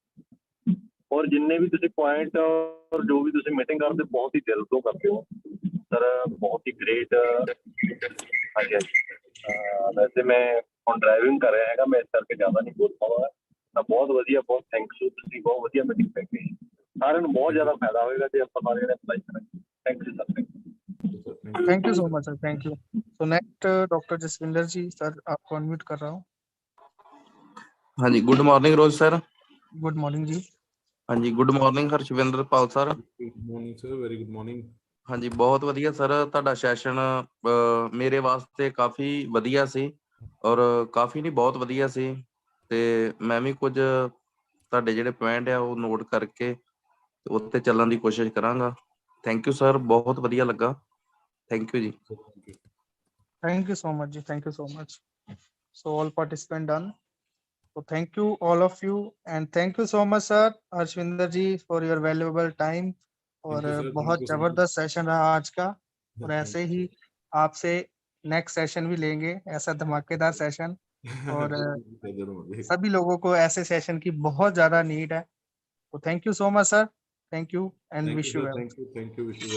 ਔਰ ਜਿੰਨੇ ਵੀ ਤੁਸੀਂ ਪੁਆਇੰਟ ਔਰ ਜੋ ਵੀ ਤੁਸੀਂ ਮੀਟਿੰਗ ਕਰਦੇ ਬਹੁਤ ਹੀ ਦਿਲ ਤੋਂ ਕਰਦੇ ਹੋ ਸਰ, ਬਹੁਤ ਹੀ ਗ੍ਰੇਟ। ਹਾਂਜੀ ਹਾਂਜੀ, ਵੈਸੇ ਮੈਂ ਹੁਣ ਡਰਾਈਵਿੰਗ ਕਰ ਰਿਹਾ ਹੈਗਾ, ਮੈਂ ਇਸ ਕਰਕੇ ਜ਼ਿਆਦਾ ਨਹੀਂ ਬੋਲ ਪਾਉਂਦਾ। ਤਾਂ ਬਹੁਤ ਵਧੀਆ, ਬਹੁਤ ਥੈਂਕਸ ਯੂ, ਤੁਸੀਂ ਬਹੁਤ ਵਧੀਆ ਮੀਟਿੰਗ ਲੈ ਕੇ ਸਾਰਿਆਂ ਨੂੰ ਬਹੁਤ ਜ਼ਿਆਦਾ ਫਾਇਦਾ ਹੋਏਗਾ ਜੇ ਆਪਾਂ ਸਾਰੇ ਅਪਲਾਈ ਕਰਾਂਗੇ। Thank you sir. Thank you so much sir, thank you. So next doctor Jaswinder ji, sir आपको अनम्यूट कर रहा हूँ। हाँ जी, गुड मॉर्निंग रोज सर। गुड मॉर्निंग जी। हाँ जी, good morning Harshvinder Pal sir. Good morning sir, very good morning. ਹਾਂਜੀ, ਬਹੁਤ ਵਧੀਆ ਸਰ ਤੁਹਾਡਾ ਸੈਸ਼ਨ ਮੇਰੇ ਵਾਸਤੇ ਕਾਫੀ ਵਧੀਆ ਸੀ ਔਰ ਕਾਫੀ ਨਹੀਂ ਬਹੁਤ ਵਧੀਆ ਸੀ ਤੇ ਮੈਂ ਵੀ ਕੁਝ ਤੁਹਾਡੇ ਜਿਹੜੇ ਪੁਆਇੰਟ ਆ ਉਹ ਨੋਟ ਕਰਕੇ ਉੱਤੇ ਚੱਲਣ ਦੀ ਕੋਸ਼ਿਸ਼ ਕਰਾਂਗਾ। ਥੈਂਕ ਯੂ ਸਰ, ਬਹੁਤ ਵਧੀਆ ਲੱਗਾ। ਥੈਂਕ ਯੂ ਜੀ। Thank you so much ji, thank you so much. So all participant done. So thank you all of you, and thank you so much sir Harshvinder ji for your valuable time। और बहुत जबरदस्त session रहा आज का, और ऐसे ही आपसे next session भी लेंगे, ऐसा धमाकेदार सेशन। और सभी लोगों को ऐसे सेशन की बहुत ज्यादा नीड है। तो thank you so much sir, thank you and wish you well. Thank you, wish you